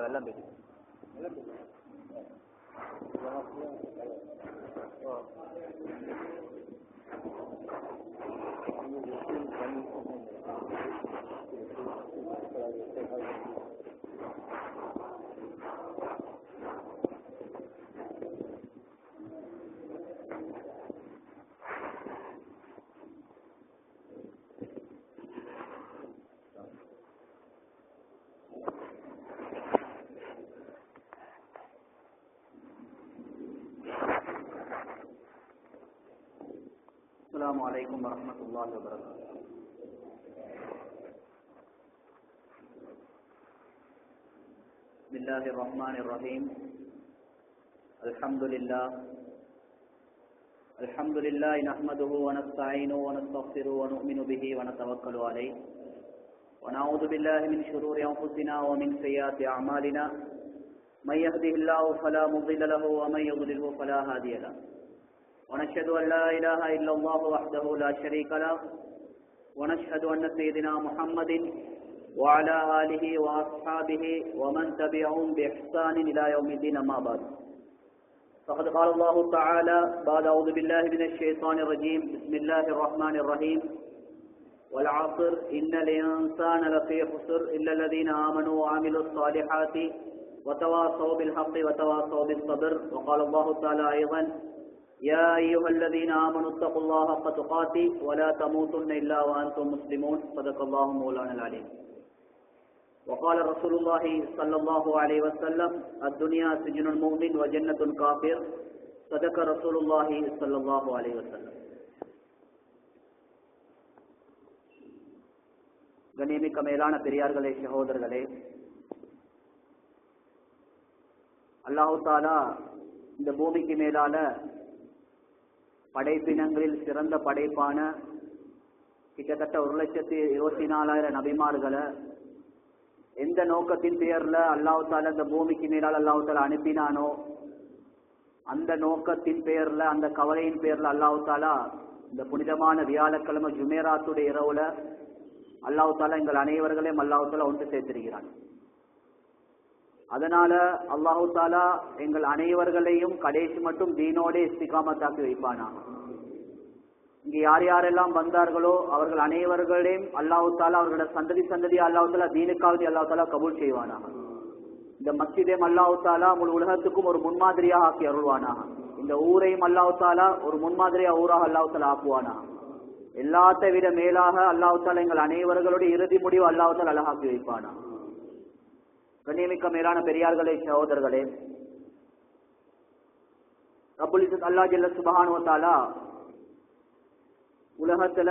வெள்ளம் போயிட்டு السلام عليكم ورحمة الله وبركاته. بسم الله الرحمن الرحيم. الحمد لله نحمده ونستعينه ونستغفره ونؤمن به ونتوكل عليه ونعوذ بالله من شرور أنفسنا ومن سيئات أعمالنا من يهده الله فلا مضل له ومن يضلله فلا هادي له ونشهد أن لا إله إلا الله وحده لا شريك له ونشهد أن سيدنا محمد وعلى آله وأصحابه ومن تبعهم بإحسان إلى يوم الدين أما بعد فقد قال الله تعالى بعد أعوذ بالله من الشيطان الرجيم بسم الله الرحمن الرحيم والعصر إن الإنسان لفي خسر إلا الذين آمنوا وعملوا الصالحات وتواصوا بالحق وتواصوا بالصبر وقال الله تعالى أيضا يا أيها الذين آمنوا اتقوا الله حق تقاته ولا تموتن إلا وأنتم مسلمون صدق الله مولانا العليم وقال رسول الله صلى الله عليه وسلم الدنيا سجن المؤمن وجنة الكافر صدق رسول الله صلى الله عليه وسلم. கண்ணியமிக்க மேலான பெரியார்களே சகோதரர்களே, அல்லாஹ் தஆலா இந்த பூமிக்கு மேலான படைப்பினங்களில் சிறந்த படைப்பான கிட்டத்தட்ட 1,24,000 நபிமார்களை எந்த நோக்கத்தின் பெயர்ல அல்லாஹ் தஆலா இந்த பூமிக்கு மேலால் அல்லாஹ் தஆலா அனுப்பினானோ அந்த நோக்கத்தின் பெயர்ல, அந்த கவலையின் பெயர்ல அல்லாஹ் தஆலா இந்த புனிதமான வியாழக்கிழமை ஜுமேராத்துடைய இரவுல அல்லாஹ் தஆலா எங்கள் அனைவர்களையும் அல்லாஹ் தஆலா ஒன்று சேர்த்திருக்கிறான். அதனால அல்லாஹ் தஆலா எங்கள் அனைவர்களையும் கடைசி மட்டும் தீனோட இஸ்திகாமத்தாக்கி வைப்பானா. இங்கு யார் யாரெல்லாம் வந்தார்களோ அவர்கள் அனைவர்களையும் அல்லாஹ் தஆலா அவர்களோட சந்ததி அல்லாஹ் தஆலா தீனுக்காவது அல்லாஹ் தஆலா கபூல் செய்வானாக. இந்த மஸ்ஜிதையும் அல்லாஹ் தஆலா முழு உலகத்துக்கும் ஒரு முன்மாதிரியாக ஆக்கி அருள்வானாக. இந்த ஊரையும் அல்லாஹ் தஆலா ஒரு முன்மாதிரியா ஊராக அல்லாஹ் தஆலா ஆக்குவானாக. எல்லாத்தை விட மேலாக அல்லாஹ் தஆலா எங்கள் அனைவர்களுடைய இறுதி முடிவு அல்லாஹ் தஆலா அழகாக்கி வைப்பானா. கண்ணியமிக்க மேலான பெரியார்களே சகோதரர்களே, ரப்புல் இஸ்ஸத் அல்லாஹ் ஜல்ல சுப்ஹானஹு வ தஆலா உலகத்துல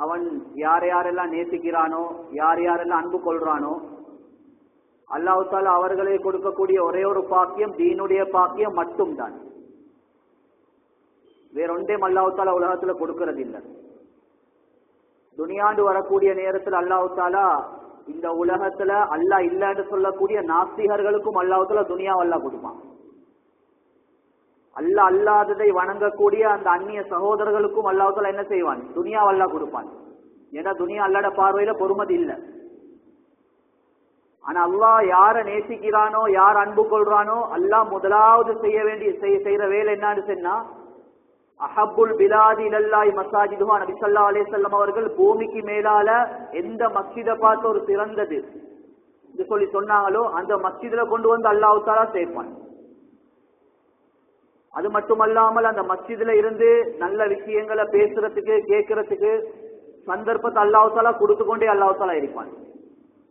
அவன் யார் யாரெல்லாம் நேசிக்கிறானோ, யார் யாரெல்லாம் அன்பு கொள்றானோ அல்லாஹ் தஆலா அவர்களை கொடுக்கக்கூடிய ஒரே ஒரு பாக்கியம் தீனுடைய பாக்கியம் மட்டும் தான். வேறொன்றையும் அல்லாஹ் தஆலா உலகத்துல கொடுக்கறது இல்லை. துனியாண்டு வரக்கூடிய நேரத்தில் அல்லாஹ் தஆலா இந்த உலகத்துல அல்லாஹ் இல்லன்னு சொல்லக்கூடிய நாஸ்திகர்களுக்கும் அல்லாஹ் தஆலா துனியாவை அல்லாஹ் கொடுப்பான். அல்லாஹ் அல்லாததை வணங்கக்கூடிய அந்த அந்நிய சகோதரர்களுக்கும் அல்லாஹ் தஆலா என்ன செய்வான்? துனியாவை அல்லாஹ் கொடுப்பான். ஏன்னா துனியா அல்லாஹ்வுடைய பார்வையில பொறுமதி இல்லை. ஆனா அல்லாஹ் யாரை நேசிக்கிறானோ, யார் அன்பு கொள்றானோ அல்லாஹ் முதலாவது செய்யற வேலை என்னன்னு சொன்னா, அஹப்புல் பிலாதி இலல்லாஹி மசாஜிதுஹா, நபி ஸல்லல்லாஹு அலைஹி வஸல்லம் அவர்கள் பூமிக்கு மேலால எந்த மஸ்ஜிதை பார்த்து ஒரு சிறந்தது இது சொல்லி சொன்னாங்களோ அந்த மஸ்ஜிதுல கொண்டு வந்து அல்லாஹ் தஆலா சேர்ப்பான். அது மட்டுமல்லாமல் அந்த மஸ்ஜிதுல இருந்து நல்ல விஷயங்களை பேசுறதுக்கு கேட்கறதுக்கு சந்தர்ப்பத்தை அல்லாஹ் தஆலா கொடுத்து கொண்டே அல்லாஹ் தஆலா இருப்பான்.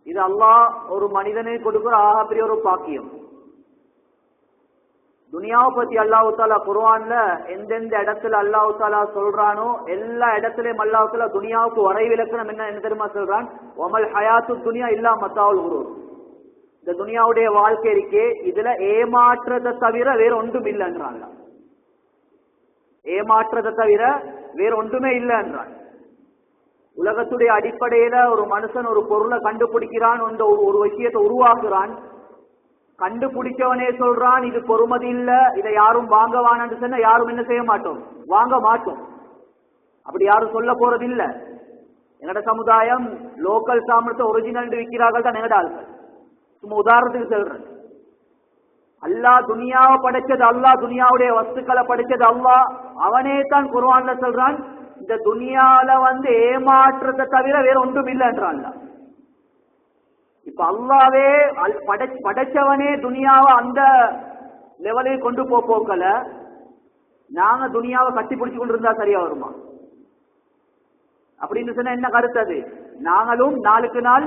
இது அல்லாஹ் ஒரு மனிதனை கொடுக்கிற ஆகப்பெரிய ஒரு பாக்கியம். துனியாவை பத்தி அல்லாஹ் தஆலா குர்ஆன்ல எந்தெந்த இடத்துல அல்லாஹ் தஆலா சொல்றானோ எல்லா இடத்துலயும் அல்லாஹ் தஆலா துனியாவுக்கு வரைவிலக்கணம் என்ன தெரியுமா சொல்றான்? வமல் ஹயாத்து துனியா இல்லா மத்தாவுல் குரூர். இந்த துனியாவுடைய வாழ்க்கை இருக்கே இதுல ஏமாற்றத்தை தவிர வேற ஒன்றும் இல்லைன்றான். ஏமாற்றத்தை தவிர வேற ஒன்றுமே இல்லைன்றான். உலகத்துடைய அடிப்படையில ஒரு மனுஷன் ஒரு பொருளை கண்டுபிடிக்கிறான், ஒரு விஷயத்தை உருவாக்குறான். கண்டுபிடிச்சவனே சொல்றான் இது பொறுமதி இல்ல, இதை யாரும் வாங்கவான்னு சொன்னா யாரும் என்ன செய்ய மாட்டோம்? வாங்க மாட்டோம். அப்படி யாரும் சொல்ல போறது இல்ல. எங்கட சமுதாயம் லோக்கல் சாமர்த்த ஒரிஜினல் விற்கிறார்கள் தான் எங்கட ஆள்கள். சும்மா உதாரணத்துக்கு சொல்றேன். அல்லாஹ் துனியாவை படைச்சது அல்லாஹ், துனியாவுடைய வஸ்துக்களை படைச்சது அல்லாஹ். அவனே தான் குர்ஆன்ல சொல்றான், இந்த துனியால ஏமாற்றத்தை தவிர வேற ஒன்றும் இல்லை என்றான். இப்ப அல்லாவே படைச்சவனே துனியாவை அந்த லெவலில் கொண்டு போக்கல, நாங்க துனியாவை கட்டி பிடிச்சு கொண்டு இருந்தா சரியா வருமா? அப்படின்னு சொன்னா என்ன கருத்து? அது நாங்களும் நாளுக்கு நாள்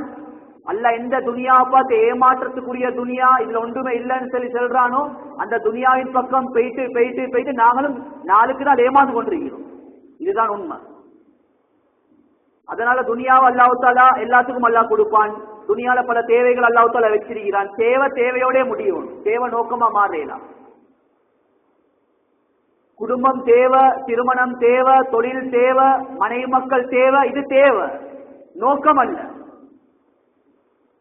அல்லாஹ் எந்த துனியாவை பார்த்து ஏமாற்றத்துக்குரிய துனியா இதுல ஒன்றுமே இல்லைன்னு சொல்லி சொல்றானோ அந்த துனியாவின் பக்கம் போயிட்டு போயிட்டு போயிட்டு நாங்களும் நாளுக்கு நாள் ஏமாந்து கொண்டிருக்கிறோம். இதுதான் உண்மை. அதனால துனியாவை அல்லாஹ் தஆலா எல்லாத்துக்கும் அல்லாஹ் கொடுப்பான். துனியால பல தேவைகள் அல்லாஹ் தஆலா வச்சிருக்கிறான். தேவையோட முடியும், தேவை நோக்கமா மாறலாம். குடும்பம் தேவை, திருமணம் தேவை, தொழில் தேவை, மனைவி மக்கள் தேவை. இது தேவை, நோக்கம் அல்ல.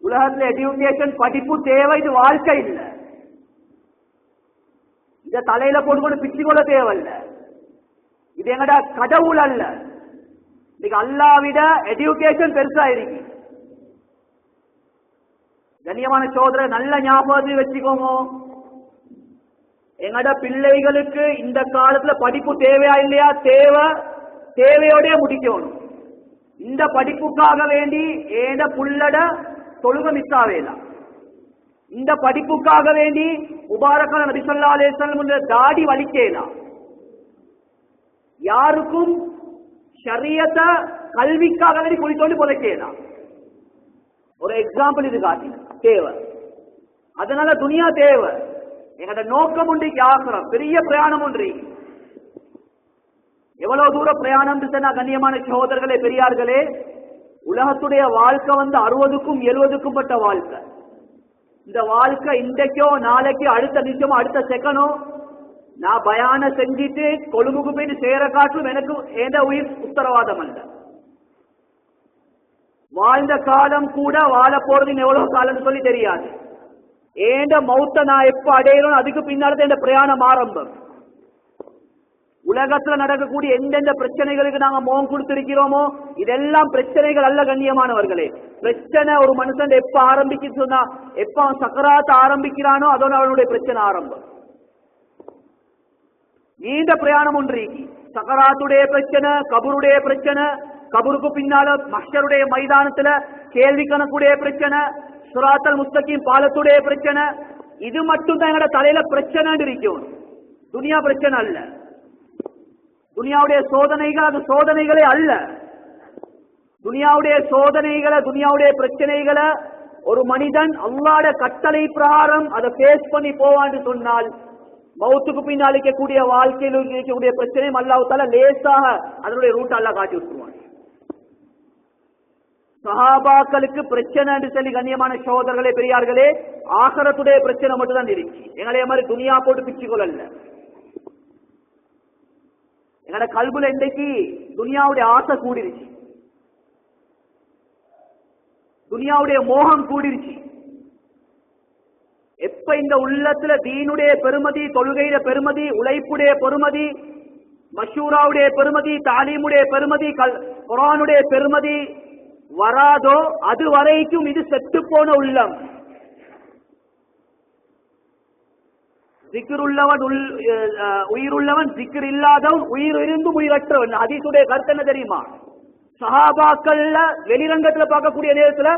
உலகத்துல எஜுகேஷன் படிப்பு தேவை, இது வாழ்க்கை இல்லை. இத தலையில போட்டுக்கொண்டு பிச்சு கொள்ள தேவையில்ல. இது எங்கடா கடவுள் அல்ல. இன்னைக்கு அல்லாஹ்விட எஜுகேஷன் பெருசா இருக்கு. கண்ணியமான சோதர நல்ல ஞாபகத்தை வச்சுக்கோங்க. எங்கட பிள்ளைகளுக்கு இந்த காலத்துல படிப்பு தேவையா இல்லையா? தேவையோட முடிக்கணும். இந்த படிப்புக்காக வேண்டி ஏண்ட புள்ளட தொழுக மிஸ் ஆவேலாம். இந்த படிப்புக்காக வேண்டி முபாரக்கான நபி ஸல்லல்லாஹு அலைஹி வஸல்லம் தாடி வலிக்கலாம். யாருக்கும் ஷரியத்த கல்விக்காக வேண்டி குளித்தோண்டு புதைக்கலாம். ஒரு எக்ஸாம்பிள் இது காட்டி தேவை. அதனால துனியா தேவை. எங்கட நோக்கம் உண்டு, ஆகிரம் பெரிய பிரயாணம் ஒன்று. எவ்வளவு தூர பிரயாணம் சொன்னா கண்ணியமான சகோதரர்களே, பெரியார்களே, உலகத்துடைய வாழ்க்கை 60க்கும் 70க்கும் பட்ட வாழ்க்கை. இந்த வாழ்க்கை இன்றைக்கோ நாளைக்கோ அடுத்த நிமிஷமோ அடுத்த செகண்டோ நான் பயான செஞ்சிட்டு கொழும்புக்கு போயிட்டு சேர காட்டும் எனக்கு ஏந்த உயிர் உத்தரவாதம் அல்ல. வாழ்ந்த காலம் கூட வாழ போறது எவ்வளவு காலம் சொல்லி தெரியாது. ஏண்ட மௌத்த நான் எப்ப அடையணும் அதுக்கு பின்னால்தான் இந்த பிரயாணம் ஆரம்பம். உலகத்துல நடக்கக்கூடிய எந்தெந்த பிரச்சனைகளுக்கு நாங்க முகம் கொடுத்திருக்கிறோமோ இதெல்லாம் பிரச்சனைகள் அல்ல கண்ணியமானவர்களே. பிரச்சனை ஒரு மனுஷன் எப்ப ஆரம்பிச்சு சொன்னா, எப்ப அவன் சக்கராத்த ஆரம்பிக்கிறானோ அதோட அவனுடைய பிரச்சனை ஆரம்பம். நீண்ட பிரயாணம் ஒன்று. சக்கராத்துடைய பிரச்சனை, கபருடைய பிரச்சனை, கபருக்கு பின்னால மஹ்ஷருடைய மைதானத்துல கேள்வி கணக்குடைய பிரச்சனை, சிராத்தல் முஸ்தகீம் பாலத்துடைய பிரச்சனை. இது மட்டும் தான் எங்கட தலையில பிரச்சனை இருக்கும். துனியா பிரச்சனை அல்ல. துனியாவுடைய சோதனைகள் அது சோதனைகளே அல்ல. துனியாவுடைய சோதனைகளை, துனியாவுடைய பிரச்சனைகளை ஒரு மனிதன் அல்லாஹ்வுடைய கட்டளை பிரகாரம் அதை ஃபேஸ் பண்ணி போவான்னு சொன்னால் மௌத்துக்கு பின்னால் இருக்கக்கூடிய வாழ்க்கையில் இருக்கக்கூடிய பிரச்சனையும் அல்லாஹ் தஆலா லேசாக அதனுடைய ரூட் அல்லாஹ் காட்டி விட்டுருவான். சஹாபாக்களுக்கு பிரச்சனை என்று சொல்லி கண்ணியமான சகோதரர்களே, பெரியார்களே, ஆகிரத்துடைய பிரச்சனை மட்டும் தான் இருக்கு. எங்களைய மாதிரி துனியா போட்டு பிச்சு கொள்ளல. எங்கட கல்புல இன்றைக்கு துனியாவுடைய ஆசை கூடிருச்சு, துனியாவுடைய மோகம் கூடிருச்சு. எப்ப இந்த உள்ளத்துல தீனுடைய பெருமதி, தொழுகையில பெருமதி, உழைப்புடைய பெருமதி, மஷூராவுடைய பெருமதி, தாலீமுடைய பெருமதி, குர்ஆனுடைய பெருமதி வராதோ அது வரைக்கும் இது செத்து போன உள்ளம். ஜிக்ருள்ளவன் உயிருள்ளவன், ஜிக்ர் இல்லாதவன் உயிர் இருந்தும் உயிரற்றவன். ஹதீஸுடைய கருத்து என்ன தெரியுமா? சஹாபாக்கள்ல வெளிரங்கத்துல பார்க்கக்கூடிய நேரத்துல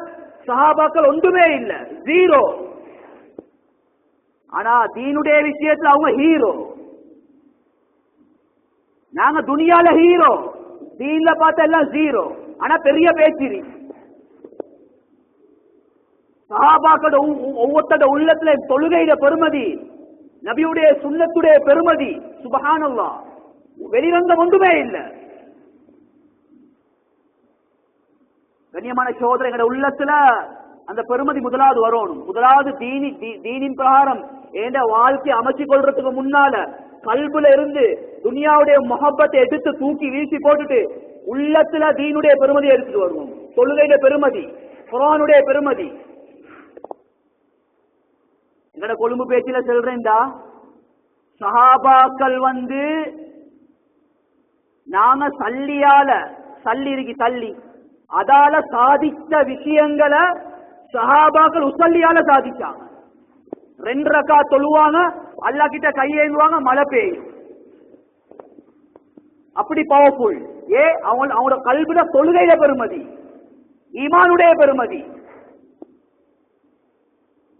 சஹாபாக்கள் ஒன்றுமே இல்ல, ஜீரோ. ஆனா தீனுடைய விஷயத்துல அவங்க ஹீரோ. நாங்க துனியால ஹீரோ, தீன்ல பார்த்தா எல்லாம் ஜீரோ. ஆனா பெரிய பேச்சிரி. சஹாபாக்களோட ஒவ்வொருத்தோட உள்ளத்துல தொழுகையில பெருமதி, நபியுடைய சுன்னத்துடைய பெருமதி, சுப்ஹானல்லாஹ், வெளிரங்கம் ஒன்றுமே இல்ல. கண்ணியமான சகோதரர்களே, உள்ளத்துல அந்த பெருமதி முதலாவது வரணும். முதலாவது தீனின் பிரகாரம் ஏண்ட வாழ்க்கையை அமைச்சு கொள்றதுக்கு முன்னால கல்புல இருந்து துனியாவுடைய முஹப்பத்தை எடுத்து தூக்கி வீசி போட்டுட்டு உள்ளத்துல தீனுடைய பெருமதி எடுத்துட்டு வருவோம். தொழுகையுடைய பெருமதி, குர்ஆனுடைய பெருமதி. எங்கட கொழும்பு பேச்சில சொல்றேன்டா, சஹாபாக்கள் நாங்க சல்லி இருக்கு, தள்ளி அதால சாதித்த விஷயங்களை சஹாபாக்கள் உசல்லியால சாதிச்சாங்க. 2 ரக்காத் தொழுவாங்க, அல்லாஹ் கிட்ட கையேந்துவாங்க, மழை பெய்யும். அப்படி பவர்ஃபுல். அவங்களோட கல்விட தொழுகையில பெருமதி, ஈமானுடைய பெருமதி.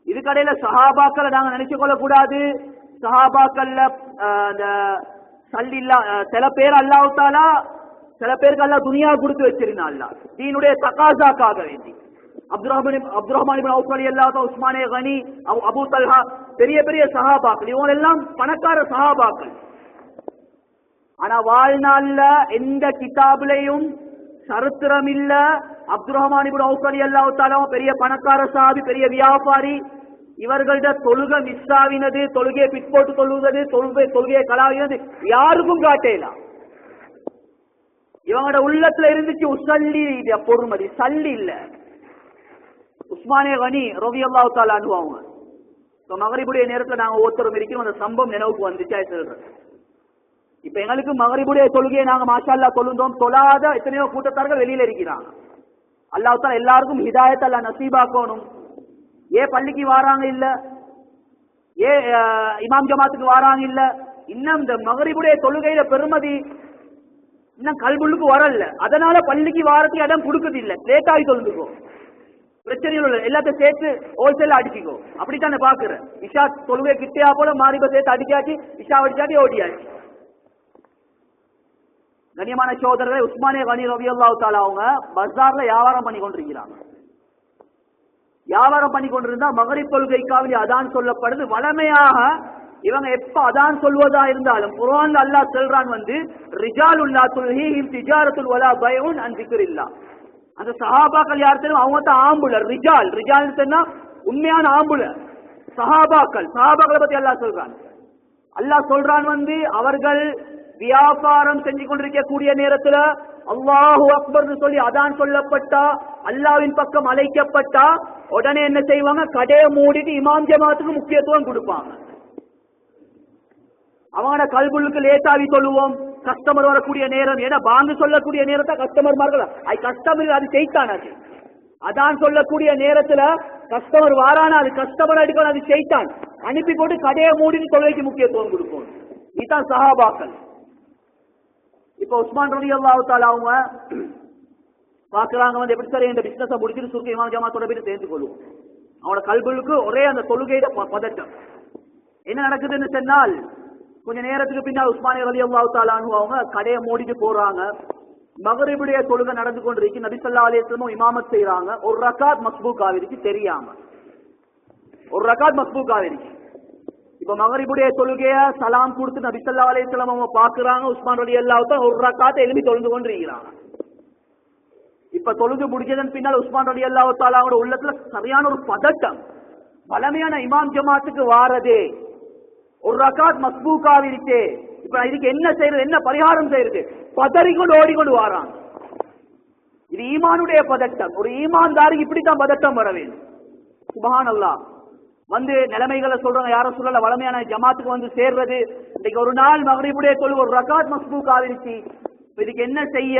இதுக்கடையில சஹாபாக்களை நாங்க நினைச்சு கொள்ள கூடாது. சஹாபாக்கள்ல சில பேர் அல்லாஹ் தஆலா சில பேருக்கு அல்லாஹ் துனியா கொடுத்து வச்சிருந்தான். அல்லாஹ் தீனுடைய தகாசாக்காக வேண்டி அப்துர்ரஹ்மான் இப்னு அவுஃப் ரலியல்லாஹு அன்ஹு, உஸ்மானே கனி, அபூ தல்ஹா, பெரிய பெரிய சஹாபாக்கள், இவங்க எல்லாம் பணக்கார சஹாபாக்கள். ஆனா வாழ்நாள்ல எந்த கிதாபிலையும் சரித்திரம் இல்ல அப்துர்ரஹ்மான் இப்னு அவுஃப் ரலியல்லாஹு தஆலா பெரிய பணக்கார சஹாபி, பெரிய வியாபாரி, இவர்கள்ட தொழுகை மிஸ் ஆவினது, தொழுகையை பிற்போட்டு தொழுவது, தொழுகையை கலாவினது யாருக்கும் காட்டலாம். இவங்களோட உள்ளத்துல இருந்துச்சு உசல்லி பொறுமதி, சல்லி இல்ல. உஸ்மானே கனி ரலியல்லாஹு தஆலா அன்ஹு அவங்க மகரிபுடைய நேரத்துல நாங்க ஒருத்தரும் இருக்கிறோம். அந்த சம்பவம் நினைவுக்கு வந்துச்சா சொல்றேன். இப்ப எங்களுக்கு மகரிபுடைய தொழுகையை நாங்க மாஷா அல்லாஹ் தொழுந்தோம். தொழாத எத்தனையோ கூட்டத்தார்கள் வெளியில இருக்கிறாங்க. அல்லாஹ் தஆலா எல்லாருக்கும் ஹிதாயத் அல்லாஹ் நசீபாக்கணும். பள்ளிக்கு வாராங்க இல்ல, இமாம் ஜமாத்துக்கு வாராங்க இல்ல, இன்னும் இந்த மகரிபுடைய தொழுகையில பெருமதி இன்னும் கல்புள்ளுக்கு வரல. அதனால பள்ளிக்கு வாரத்துக்கு இடம் கொடுக்குது இல்ல, லேட்டாகி தொழுந்துக்கோ, பிரச்சனைகள் உள்ள எல்லாத்தையும் சேர்த்து ஹோல்சேல அடிச்சுக்கோ. அப்படித்தானே பாக்குற. இஷா தொழுகை கிட்டியா போல மாரிப சேர்த்து அடிக்காச்சு, இஷா அடிச்சாட்டி ஓடியாச்சு. கண்ணியமான சோதரர்களை, உஸ்மானே கனி ரலியல்லாஹு தஆலா அவங்க பஜார்ல வியாபாரம் பண்ணி கொண்டிருக்கிறாங்க. வியாபாரம் பண்ணி கொண்டிருந்தா மகரிப் தொழுகைக்காக அதான் சொல்லப்படுது. வளமையாக இவங்க எப்ப அதான் சொல்வதா இருந்தாலும் குர்ஆன்ல அல்லாஹ் சொல்றான் ரிஜாலுல்லா துல்ஹீஹிம் திஜாரத்துல் வலா பைஉன் அன் திக்ரில்லா. அந்த சஹாபாக்கள் யார் தெரியும்? அவங்க தான் ஆம்புல ரிஜால். ரிஜால் சொன்னா உண்மையான ஆம்புல சஹாபாக்களை பத்தி அல்லாஹ் சொல்றான். அல்லாஹ் சொல்றான் அவர்கள் வியாபாரம் செஞ்சு கொண்டிருக்கக்கூடிய நேரத்துல அல்லாஹு அக்பர் சொல்லி அதான் சொல்லப்பட்டா, அல்லாஹ்வின் பக்கம் அழைக்கப்பட்டா உடனே என்ன செய்வாங்க? கடையை மூடிட்டு இமாம் ஜமாத்துக்கு முக்கியத்துவம் கொடுப்பாங்க. அவங்களோட கல்புள்ளுக்கு லேட்டாவி சொல்லுவோம். கஸ்டமர் வரக்கூடிய நேரம், ஏன்னா பாங்கு சொல்லக்கூடிய நேரத்தை கஸ்டமர் அது செய்தான். அதான் சொல்லக்கூடிய நேரத்துல கஸ்டமர் வாரானா அது கஸ்டமர் அடிக்கணும், அது செய்தான். அனுப்பி போட்டு கடையை மூடிட்டு தொழுகைக்கு முக்கியத்துவம் கொடுப்போம். இதுதான் சஹாபாக்கள். இப்ப உஸ்மான் ரலியல்லாஹு தஆலா அவங்க பாக்குறாங்க எப்படி சார் இந்த பிசினஸ் முடிச்சுட்டு சுருக்க இமாம் ஜமாத்தோட போய் சேர்ந்து கொள்வோம். அவனோட கல்புளுக்கு ஒரே அந்த தொழுகையிட பதட்டம். என்ன நடக்குதுன்னு சொன்னால், கொஞ்ச நேரத்துக்கு பின்னால் உஸ்மானே ரலியல்லாஹு தஆலா அவங்க கடையை மூடிட்டு போறாங்க. மகரிபுடைய தொழுகை நடந்து கொண்டிருக்கு. நபி ஸல்லல்லாஹு அலைஹி வஸல்லம் இமாமத் செய்யறாங்க. ஒரு ரக்காத் மஸ்பூக் ஆகிருச்சு தெரியாம. ஒரு ரக்காத் மஸ்பூக் ஆகிருச்சு. இப்ப மகரிபுடைய தொழுகைய சலாம் கொடுத்து நபி ஸல்லல்லாஹு அலைஹி வஸல்லம் அவங்க பாக்குறாங்க. உஸ்மான் ரலியல்லாஹு தஆலா ஒரு ரக்காத்தை எழுப்பி தொழுது கொண்டிருக்கிறாங்க. இப்ப தொழுது முடிஞ்சதன் பின்னால் உஸ்மான் ரலியல்லாஹு தஆலா அவரோட உள்ளத்துல சரியான ஒரு பதட்டம். பலமையான இமாம் ஜமாத்துக்கு வாரதே, ஒரு ரக்காத் மஸ்பூக் ஆகிருச்சு, இப்ப இதுக்கு என்ன செய்யறது, என்ன பரிகாரம் செய்யறது, பதறிக்கொண்டு ஓடிக்கொண்டு வாராங்க. இது ஈமானுடைய பதட்டம். ஒரு ஈமான்தாருக்கு இப்படித்தான் பதட்டம் வர வேண்டும். சுப்ஹானல்லாஹ். நிலைமைகளை சொல்றாங்க, யாரும் சொல்லல, வளமையான ஜமாத்துக்கு சேர்றது. இன்னைக்கு ஒரு நாள் மகரிபுடைய தொழுகை ஒரு ரக்காத் மஸ்பூக் ஆகிருச்சு, இதுக்கு என்ன செய்ய?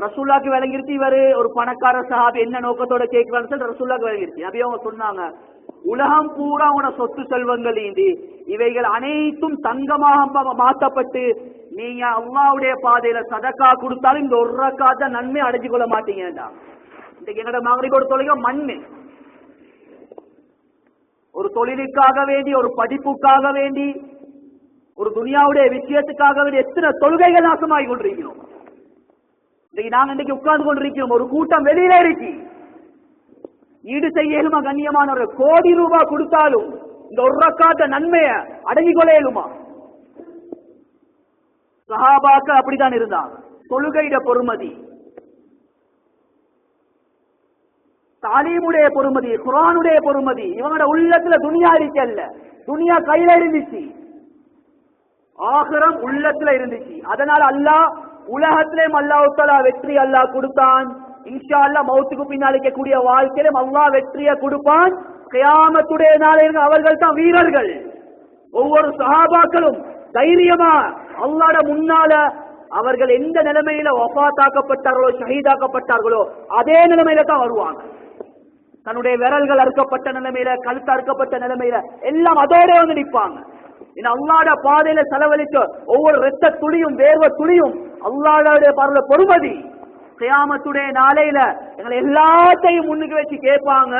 ரசூலுல்லாஹ்க்கு விளங்கிருச்சு இவரு ஒரு பணக்கார சஹாபி என்ன நோக்கத்தோட கேட்கிறான்னு சொல்லி ரசூலுல்லாஹ்க்கு விளங்கிருச்சு. நபி அவங்க சொன்னாங்க, உலகம் பூரா உன சொத்து செல்வங்கள் இவைகள் அனைத்தும் தங்கமாக மாற்றப்பட்டு நீங்க அல்லாஹ்வுடைய பாதையில சதக்கா கொடுத்தாலும் இந்த ஒரு ரக்காத்த நன்மை அடைஞ்சு கொள்ள மாட்டீங்கடா. இன்னைக்கு எங்கட மகரிபோட தொழுகை மண்ணு. ஒரு தொழிலுக்காக வேண்டி, ஒரு படிப்புக்காக வேண்டி, ஒரு துனியாவுடைய விஷயத்துக்காக வேண்டி எத்தனை தொழுகைகள் நாசமாகி கொண்டிருக்கிறோம். நாங்க இன்னைக்கு உட்கார்ந்து கொண்டிருக்கிறோம், ஒரு கூட்டம் வெளியில இருக்கு. ஈடு செய்யலுமா? கண்ணியமான ஒரு கோடி ரூபாய் கொடுத்தாலும் இந்த ஒரு ரக்காத்த நன்மைய அடங்கி கொள்ளையலுமா? சஹாபாக்கள் அப்படித்தான் இருந்தாங்க. தொழுகையிட பொறுமதி, தாலீமுடைய பொறுமதி, குர்ஆனுடைய பொறுமதி, இவங்களோட உள்ளத்துல துனியா இருக்கல்ல, துனியா கையில இருந்துச்சு, ஆகிரம் உள்ளத்துல இருந்துச்சு. அதனால அல்லாஹ் உலகத்திலேயும் அல்லாஹ் தஆலா வெற்றி அல்லாஹ் கொடுத்தான். இன்ஷா அல்லாஹ் மௌத்துக்கு பின்னால் இருக்கக்கூடிய வாழ்க்கையிலும் அல்லாஹ் வெற்றியை கொடுப்பான். கியாமத்துடைய நாளில் அவர்கள் தான் வீரர்கள். ஒவ்வொரு சஹாபாக்களும் தைரியமா அல்லாஹ்ட முன்னால அவர்கள் எந்த நிலைமையில வஃபாத்தாக்கப்பட்டார்களோ ஷஹீதாக்கப்பட்டார்களோ அதே நிலைமையில தான் வருவாங்க. தன்னுடைய விரல்கள் அறுக்கப்பட்ட நிலைமையில, கழுத்து அறுக்கப்பட்ட நிலைமையில எல்லாம் அதோட வந்து நிற்பாங்க. அல்லாஹ்வுடைய பாதையில செலவழிக்க ஒவ்வொரு இரத்த துளியும் வேர்வை துளியும் அல்லாஹ்வுடைய பார்வையில பொறுமதி. கியாமத்துடைய நாளையில எங்களை எல்லாத்தையும் முன்னுக்கு வச்சு கேட்பாங்க,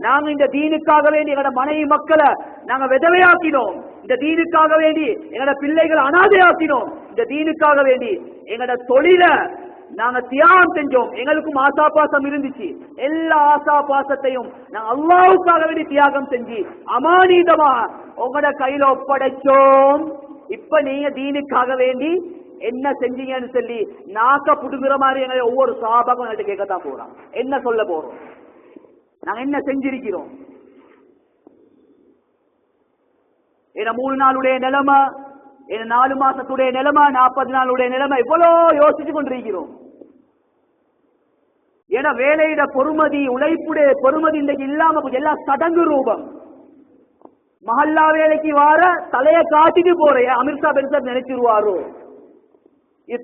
நாங்க இந்த தீனுக்காக வேண்டி எங்களோட மனைவி மக்களை நாங்க விதவையாக்கினோம், இந்த தீனுக்காக வேண்டி எங்களோட பிள்ளைகளை அனாதையாக்கினோம், இந்த தீனுக்காக வேண்டி எங்களோட தொழில நாங்க தியாகம் செஞ்சோம், எங்களுக்கும் ஆசாபாசம் இருந்துச்சு, எல்லா ஆசாபாசத்தையும் நாங்க அல்லாஹ்வுக்காக வேண்டி தியாகம் செஞ்சு அமானிதமா உங்களோட கையில ஒப்படைச்சோம். இப்ப நீங்க தீனுக்காக வேண்டி என்ன செஞ்சீங்கன்னு சொல்லி நாக்க புடுங்குற மாதிரி எங்களை ஒவ்வொரு சஹாபாக்கும் எங்கள்கிட்ட கேட்கத்தான் போறோம். என்ன சொல்ல போறோம், நாங்க என்ன செஞ்சிருக்கிறோம்? ஏன்னா 3 நாளுடைய நிலைமை, ஏன்னா 4 மாசத்துடைய நிலைமை, 40 நாளுடைய நிலைமை, இவ்வளவு யோசிச்சு கொண்டிருக்கிறோம். ஏன்னா வேலையிட பொறுமதி, உழைப்புடைய பொறுமதி இன்றைக்கு இல்லாம எல்லாம் சடங்கு ரூபம். மஹல்லா வேலைக்கு வார தலைய காட்டிட்டு போற அமிர்ஷா பெருசா நினைச்சிருவாரோ, இது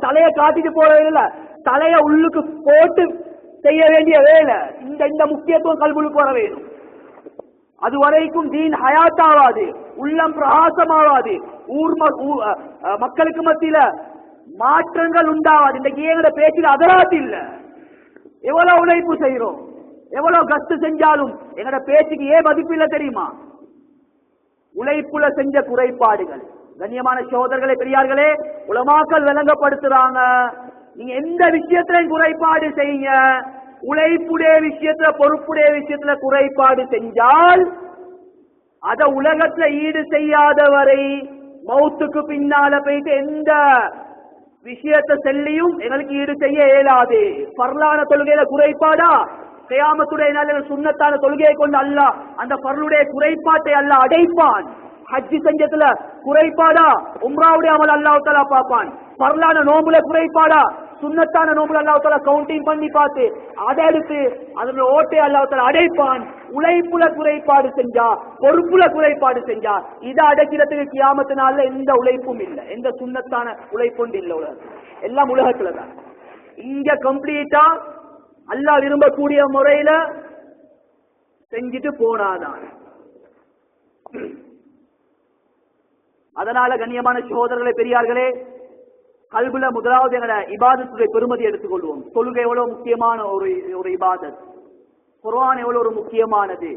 தலைய காட்டிட்டு போறது இல்ல, தலைய உள்ளுக்கு போட்டு செய்ய வேண்டிய வேலை. இந்த முக்கியத்துவம் கல்புக்கு வர வேணும். அது வரைக்கும் தீன் ஹயாத்தாவாது, உள்ளம் பிரகாசமாவாது, மக்களுக்கு மத்தியில மாற்றங்கள் உண்டாவாது. இன்றைக்கு எங்கட பேச்சில் அதராத்து இல்ல. எவ்வளவு உழைப்பு செய்யறோம், எவ்வளவு கஷ்டம் செஞ்சாலும் எங்கட பேச்சுக்கு ஏன் மதிப்பு இல்ல தெரியுமா? உழைப்புல செஞ்ச குறைபாடுகள். கண்ணியமான சகோதரர்களே, பெரியார்களே, உலமாக்கள் விளங்கப்படுத்துறாங்க, நீங்க எந்த விஷயத்திலையும் குறைபாடு செய்யுங்க, உழைப்புடைய விஷயத்துல பொறுப்புடைய விஷயத்துல குறைபாடு செஞ்சால் அத உலகத்துல ஈடு செய்யாதவரை மௌத்துக்கு பின்னால போயிட்டு எந்த விஷயத்தை செல்லியும் எங்களுக்கு ஈடு செய்ய இயலாது. பர்லான தொழுகையில குறைபாடா, கியாமத்துடைய நாளில் சுன்னத்தான தொழுகையை கொண்டு அல்லாஹ் அந்த பர்லுடைய குறைபாட்டை அல்லாஹ் அடைப்பான். ஹஜ்ஜி செஞ்சதுல குறைபாடா, உம்ராவுடைய அமல் அல்லாஹ் தஆலா பார்ப்பான். பர்லான நோம்புல குறைபாடா, சுன்னத்தான நோம்புல அல்லாஹ் தஆலா கவுண்டிங் பண்ணி பார்த்து அதை எடுத்து அதனுடைய ஓட்டை அல்லாஹ் தஆலா அடைப்பான். உழைப்புல குறைபாடு செஞ்சா, பொறுப்புல குறைபாடு செஞ்சா இதை அடைக்கிறதுக்கு கியாமத்து நாள்ல எந்த உழைப்பும் இல்லை, எந்த சுன்னத்தான உழைப்பும் இல்லை. எல்லாம் உலகத்துலதான். இங்க கம்ப்ளீட்டா அல்லாஹ் விரும்பக்கூடிய முறையில செஞ்சுட்டு போனாதான். அதனால கண்ணியமான சகோதரர்களே, பெரியார்களே, கல்புல முதலாவது எங்களோட இபாதத்துடைய பெருமதி எடுத்துக்கொள்வோம். தொழுகை எவ்வளவு முக்கியமான ஒரு இபாதத், குர்ஆன் எவ்வளவு ஒரு முக்கியமானது.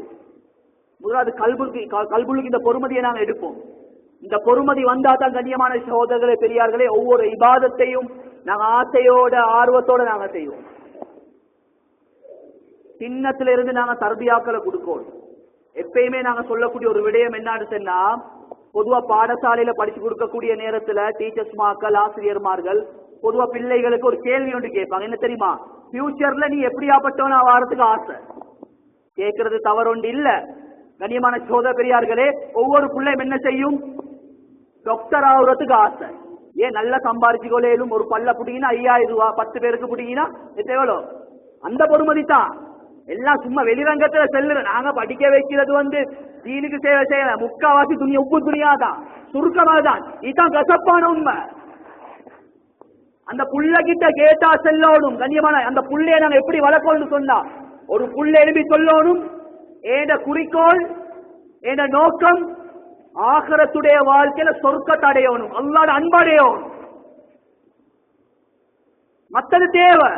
முதலாவது கல்புலுக்கு இந்த பொறுமதியை நாங்கள் எடுப்போம். இந்த பொறுமதி வந்தா தான் கண்ணியமான சகோதரர்களே, பெரியார்களே, ஒவ்வொரு இபாதத்தையும் நாங்க ஆசையோட ஆர்வத்தோட நாங்க செய்வோம். சின்னத்தில இருந்து நாங்க தர்பியாக்களை கொடுக்கோம். எப்பயுமே நாங்க சொல்லக்கூடிய ஒரு விடயம் என்னன்னு சொன்னா, பொதுவா பாடசாலையில படிச்சு கொடுக்கக்கூடிய நேரத்துல டீச்சர்ஸ் மார்கள், ஆசிரியர்மார்கள் பொதுவா பிள்ளைகளுக்கு ஒரு கேள்வி ஒன்று கேட்பாங்க. என்ன தெரியுமா? ஃபியூச்சர்ல நீ எப்படியாப்பட்டவனா வாரத்துக்கு ஆசை கேட்கறது தவறொண்டு இல்ல. கண்ணியமான சகோதர பெரியார்களே, ஒவ்வொரு பிள்ளையும் என்ன செய்யும்? டாக்டர் ஆகுறதுக்கு ஆசை. ஏன் நல்லா சம்பாரிச்சு கொள்ளையிலும் ஒரு பல்ல பிடிங்கினா 5000 ரூபாய், 10 பேருக்கு பிடிங்கினா எவ்வளோ? அந்த பொறுமதி தான். எல்லாம் சும்மா வெளிரங்கத்துல செல்லுற. நாங்க படிக்க வைக்கிறது தீனுக்கு சேவை செய்யல, முக்காவாசி துணியா உப்பு துணியா தான், சுருக்கமாக தான். இதுதான் கசப்பான உண்மை. அந்த புள்ள கிட்ட கேட்டா செல்லணும். கண்ணியமான அந்த புள்ளைய நாங்க எப்படி வளர்க்கணும்னு சொன்னா, ஒரு புள்ள எழுப்பி சொல்லணும், ஏண்ட குறிக்கோள், ஏண்ட நோக்கம் ஆகிரத்துடைய வாழ்க்கையில சொர்க்கத்தை அடையணும், அல்லாஹ்வுடைய அன்படையணும். மத்தது தேவை,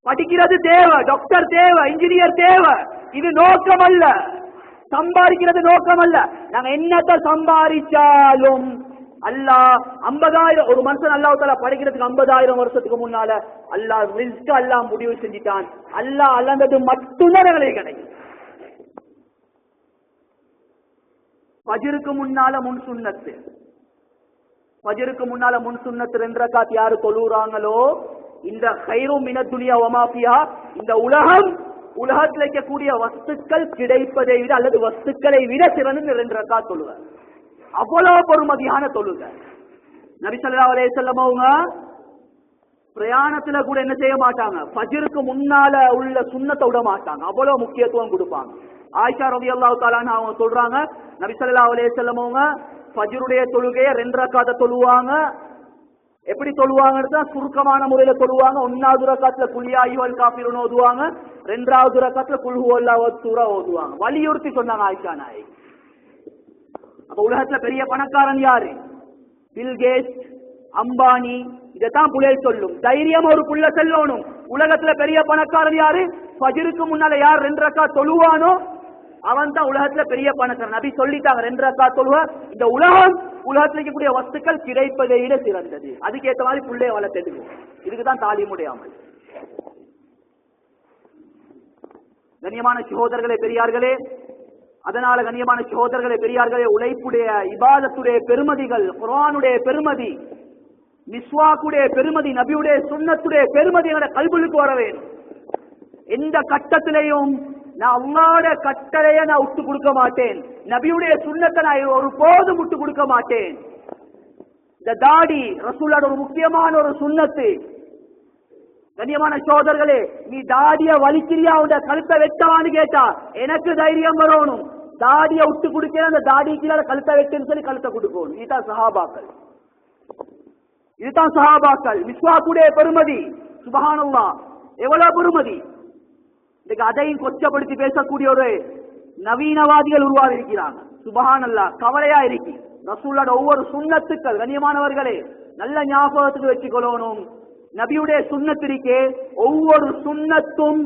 படிக்கிறது தேவை, டாக்டர் தேவை, இன்ஜினியர் தேவை. இது நோக்கம் அல்ல. சம்பாதிக்கிறது நோக்கம் அல்ல. நாங்க என்னத்தை சம்பாதிச்சாலும் அல்லாஹ் 50,000 ஒரு மனுஷன் அல்லாஹ் தஆலா படிக்கிறதுக்கு 50,000 வருஷத்துக்கு முன்னால அல்லாஹ் ரிஸ்க் அல்லாஹ் முடிவு செஞ்சிட்டான். அல்லாஹ் அல்லது மட்டும்தான் எங்களுக்கு கிடைக்கும். ஃபஜ்ருக்கு முன்னால முன் சுன்னத்து, ஃபஜ்ருக்கு முன்னால முன் சுன்னத்து 2 ரக்காத் யாரு தொழுறாங்களோ, இந்த கைரும் மின துனியா வமா ஃபிஹா, இந்த உலகத்தில் இருக்கக்கூடிய வஸ்துக்கள் கிடைப்பதை விட அல்லது வஸ்துக்களை விட சிறந்த 2 ரக்காத் தொழுக. அவ்வளவு பொறுமதியான தொழுக. நபி ஸல்லல்லாஹு அலைஹி வஸல்லம் அவங்க பிரயாணத்துல கூட என்ன செய்ய மாட்டாங்க, ஃபஜ்ருக்கு முன்னால உள்ள சுன்னத்தை விட மாட்டாங்க, அவ்வளவு முக்கியத்துவம் கொடுப்பாங்க. ஆயிஷா ரலியல்லாஹு தஆலா அவங்க சொல்றாங்க, நபி ஸல்லல்லாஹு அலைஹி வஸல்லம் அவங்க ஃபஜ்ருடைய தொழுகையை 2 ரக்காத் தொழுவாங்க. எப்படி தொழுவாங்கன்னு சுருக்கமான முறையில தொழுவாங்க. 1வது ரக்காத்துல குல் யா அய்யுஹல் காஃபிரூன் ஓதுவாங்க, 2வது ரக்காத்துல குல் ஹுவல்லாஹு சூரா ஓதுவாங்க. வலியுறுத்தி சொன்னாங்க ஆயிஷா நாயகி. அப்ப உலகத்துல பெரிய பணக்காரன் யாரு? Bill Gates, Ambani. இதைத்தான் புள்ளைகள் சொல்லும். தைரியம் ஒரு புள்ள செல்லணும். உலகத்துல பெரிய பணக்காரன் யாரு? ஃபஜ்ருக்கு முன்னால யார் 2 ரக்காத் தொழுவானோ அவன் தான் உலகத்துல பெரிய பணக்காரன். நபி சொல்லிட்டாங்க 2 ரக்காத் தொழுவ. இந்த உலகத்துல இருக்கக்கூடிய வஸ்துக்கள் கிடைப்பதை விட சிறந்தது. அதுக்கேற்ற மாதிரி புள்ளைய வளர்த்தெடுக்கும். இதுக்குதான் தாலீமுடைய அமல். கண்ணியமான சகோதரர்களே பெரியார்களே, அதனால கண்ணியமான சகோதரர்களே பெரியார்களே, உழைப்புடைய இபாதத்துடைய பெருமதிகள், குர்ஆனுடைய பெருமதி, மிஸ்வாக்குடைய பெருமதி, நபியுடைய சுன்னத்துடைய பெருமதி என்ற கல்புலுக்கு வர வேண்டும். எந்த கட்டத்திலையும் நான் அல்லாஹ்வுடைய கட்டளையை நான் விட்டு கொடுக்க மாட்டேன், நபியுடைய சுன்னத்தை நான் ஒரு போதும் விட்டு கொடுக்க மாட்டேன். இந்த தாடி ரசூலோட ஒரு முக்கியமான ஒரு சுன்னத்து. கண்ணியமான சகோதரர்களே, நீ தாடிய வலிக்கிறியா, உன் கழுத்தை வெட்டவான்னு கேட்டா எனக்கு தைரியம் வரணும். தாடிய விட்டு கொடுக்கிற அந்த தாடிக்கு கழுத்தை வெட்டுன்னு சொல்லி கழுத்தை கொடுக்கணும். இதுதான் சஹாபாக்கள், இதுதான் சஹாபாக்கள். மிஸ்வாக்குடைய பெருமதி சுப்ஹானல்லாஹ் எவ்வளவு பெருமதி. இன்னைக்கு அதையும் கொச்சப்படுத்தி பேசக்கூடிய ஒரு நவீனவாதிகள் உருவாகி இருக்கிறாங்க. சுப்ஹானல்லாஹ் கவலையா இருக்கு. ரசூலோட ஒவ்வொரு சுன்னத்துக்கள் கண்ணியமானவர்களே நல்ல ஞாபகத்துக்கு வச்சுக்கொள்ளணும். நபியுடைய சுன்னத்திற்கே ஒவ்வொரு சுன்னத்தும்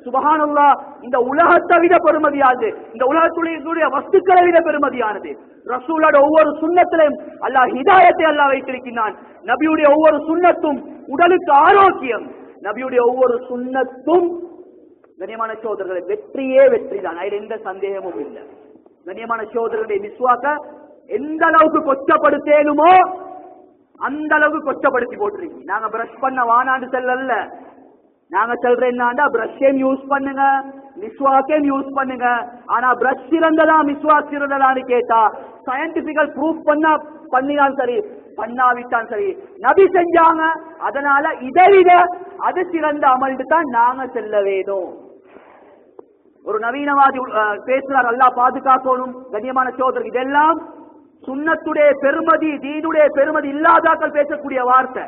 சுப்ஹானல்லாஹ் இந்த உலகத்தை விட பெருமதியானது, இந்த உலகத்துடைய வஸ்துக்களை விட பெருமதியானது. ரசூலோட ஒவ்வொரு சுன்னத்திலும் அல்லாஹ் ஹிதாயத்தை அல்லாஹ் வைத்திருக்கிறான். நபியுடைய ஒவ்வொரு சுன்னத்தும் உடலுக்கு ஆரோக்கியம். நபியுடைய ஒவ்வொரு சுன்னத்தும் கண்ணியமான சகோதரர்களை வெற்றியே வெற்றி தான், அதில் எந்த சந்தேகமும் இல்லை. கண்ணியமான சகோதரர்களுடைய மிஸ்வாக்க எந்த அளவுக்கு கொச்சப்படுத்தேனுமோ அந்த அளவுக்கு கொச்சப்படுத்தி போட்டுருக்கீங்க. நாங்க பிரஷ் பண்ண வானாண்டு செல்லல, நாங்க சொல்றேன் என்னண்டா பிரஷ்ஷையும் யூஸ் பண்ணுங்க, மிஸ்வாக்கையும் யூஸ் பண்ணுங்க. ஆனா பிரஷ் சிறந்ததா மிஸ்வாக் சிறந்ததான்னு கேட்டா சயின்டிபிக்கல் ப்ரூஃப் பண்ணினாலும் சரி, பண்ணாவிட்டாலும் சரி, நபி செஞ்சாங்க. அதனால இதை விட அது சிறந்த அமல்ட்டு தான் நாங்க செல்ல வேணும். ஒரு நவீனவாதி பேசுறார், அல்லாஹ் பாதுகாக்கணும். கண்ணியமான சகோதரர், இதெல்லாம் சுன்னத்துடைய பெருமதி, தீனுடைய பெருமதி இல்லாதாக்கள் பேசக்கூடிய வார்த்தை.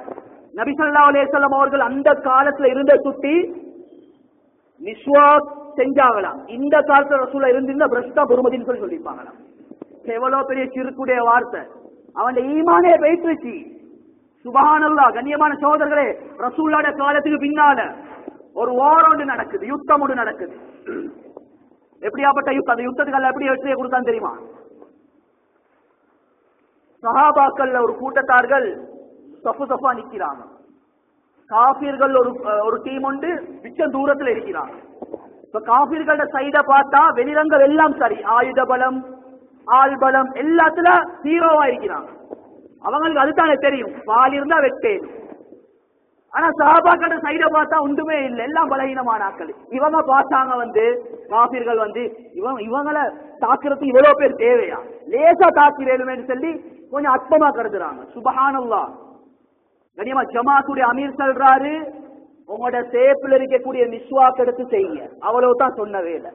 நபி ஸல்லல்லாஹு அலைஹி வஸல்லம் அவர்கள் அந்த காலத்துல இருந்த சுத்தி மிஸ்வாக் செஞ்சாங்களாம். இந்த காலத்துல ரசூலா இருந்திருந்தா பிரஷ் தான் பெருமதின்னு சொல்லி சொல்லியிருப்பாங்களாம். எவ்வளவு பெரிய சிறுக்குடைய வார்த்தை. அவன் ஈமானே போயிட்டுச்சு. சுப்ஹானல்லாஹ். கண்ணியமான சகோதரர்களே, ரசூலுல்லாஹ் காலத்துக்கு பின்னால ஒரு வார் ஒன்று நடக்குது, யுத்தம் ஒன்று நடக்குது. எப்படியாப்பட்ட யுத்தம்? அந்த யுத்தத்துக்கு அல்ல எப்படி வெற்றியை கொடுத்தான் தெரியுமா? சஹாபாக்கள் ஒரு கூட்டத்தார்கள் சஃபு சஃபா நிக்கிறாங்க. காஃபிர்கள் ஒரு டீம் உண்டு, மிச்சம் தூரத்துல இருக்கிறாங்க. இப்ப காஃபிர்களோட சைட பார்த்தா வெளிரங்கள் எல்லாம் சரி, ஆயுத பலம், ஆள் பலம் எல்லாத்துல ஹீரோவா இருக்கிறாங்க. அவங்களுக்கு அதுதானே தெரியும், பால் இருந்தா வெட்டேன். ஆனா சஹாபாக்களோட சைட பார்த்தா ஒன்றுமே இல்லை, எல்லாம் பலகீனமான ஆட்கள். இவங்க பார்த்தாங்க காஃபிர்கள் இவங்களை தாக்குறதுக்கு இவ்வளவு பேர் தேவையா, லேசா தாக்கிறேன்னு சொல்லி கொஞ்சம் அற்பமா கருதுறாங்க. சுப்ஹானல்லாஹ். கண்ணியமா ஜமாத்துடைய அமீர் சொல்றாரு, உங்களோட சேப்பில் இருக்கக்கூடிய மிஸ்வாக் எடுத்து செய்யுங்க. அவ்வளவுதான் சொன்ன வேலை,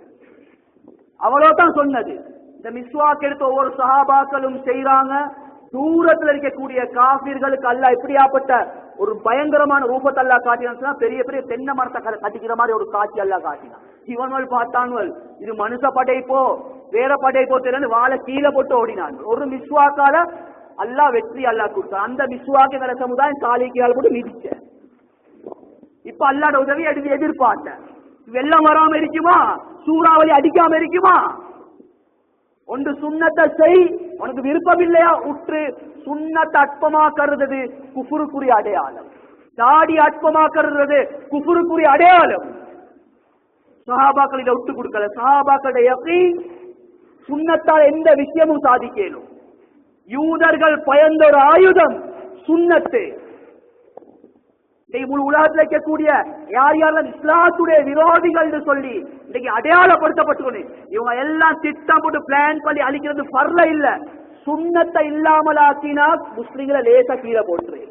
அவ்வளவுதான் சொன்னது. இந்த மிஸ்வாக் எடுத்து ஒவ்வொரு சஹாபாக்களும் செய்யறாங்க. தூரத்தில் இருக்கக்கூடிய காஃபிர்களுக்கு அல்லாஹ் இப்படியாப்பட்ட ஒரு பயங்கரமான ரூபத்தை அல்லாஹ் காட்டினா, பெரிய பெரிய தென்னை மரத்தை கட்டிக்கிற மாதிரி ஒரு காட்சி அல்லாஹ் காட்டினான். இவங்கள் பார்த்தாங்க, இது மனுஷ படைப்போ வேற படைப்போ தெரியல, வாழை கீழே போட்டு ஓடினாங்க. ஒரு மிஸ்வாக்கால அல்லாஹ் வெற்றி அல்லாஹ் கொடுத்தான். அந்த மிஸ்வாக்கு வேற சமுதாயம் காலிக்கால் போட்டு மிதிச்ச. இப்ப அல்லாஹ்ட உதவி எதிர்பார்த்த. வெள்ளம் வராம இருக்குமா, சூறாவளி அடிக்காம இருக்குமா? ஒன்று சுண்ணத்தை செய், உனக்கு விருப்பம் இல்லையா உற்று. சுண்ணத்தை அற்பமா கருது குஃபுருக்குரிய அடையாளம், தாடி அற்பமா கருது குஃபுருக்குரிய அடையாளம். சஹாபாக்கள் இதை விட்டு கொடுக்கல. சஹாபாக்களுடைய யகீன் சுண்ணத்தால் எந்த விஷயமும் சாதிக்கணும். யூதர்கள் பயந்த ஒரு ஆயுதம் சுண்ணத்து. உலகத்தில் இருக்கக்கூடிய யார் யாரெல்லாம் இஸ்லாத்துடைய விரோதிகள் சொல்லி இன்னைக்கு அடையாளப்படுத்தப்பட்டு இவங்க எல்லாம் திட்டம் போட்டு பிளான் பண்ணி அழிக்கிறது பரல இல்ல. சுண்ணத்தை இல்லாமல் ஆக்கினா முஸ்லிம்களை லேசா கீழே போட்டு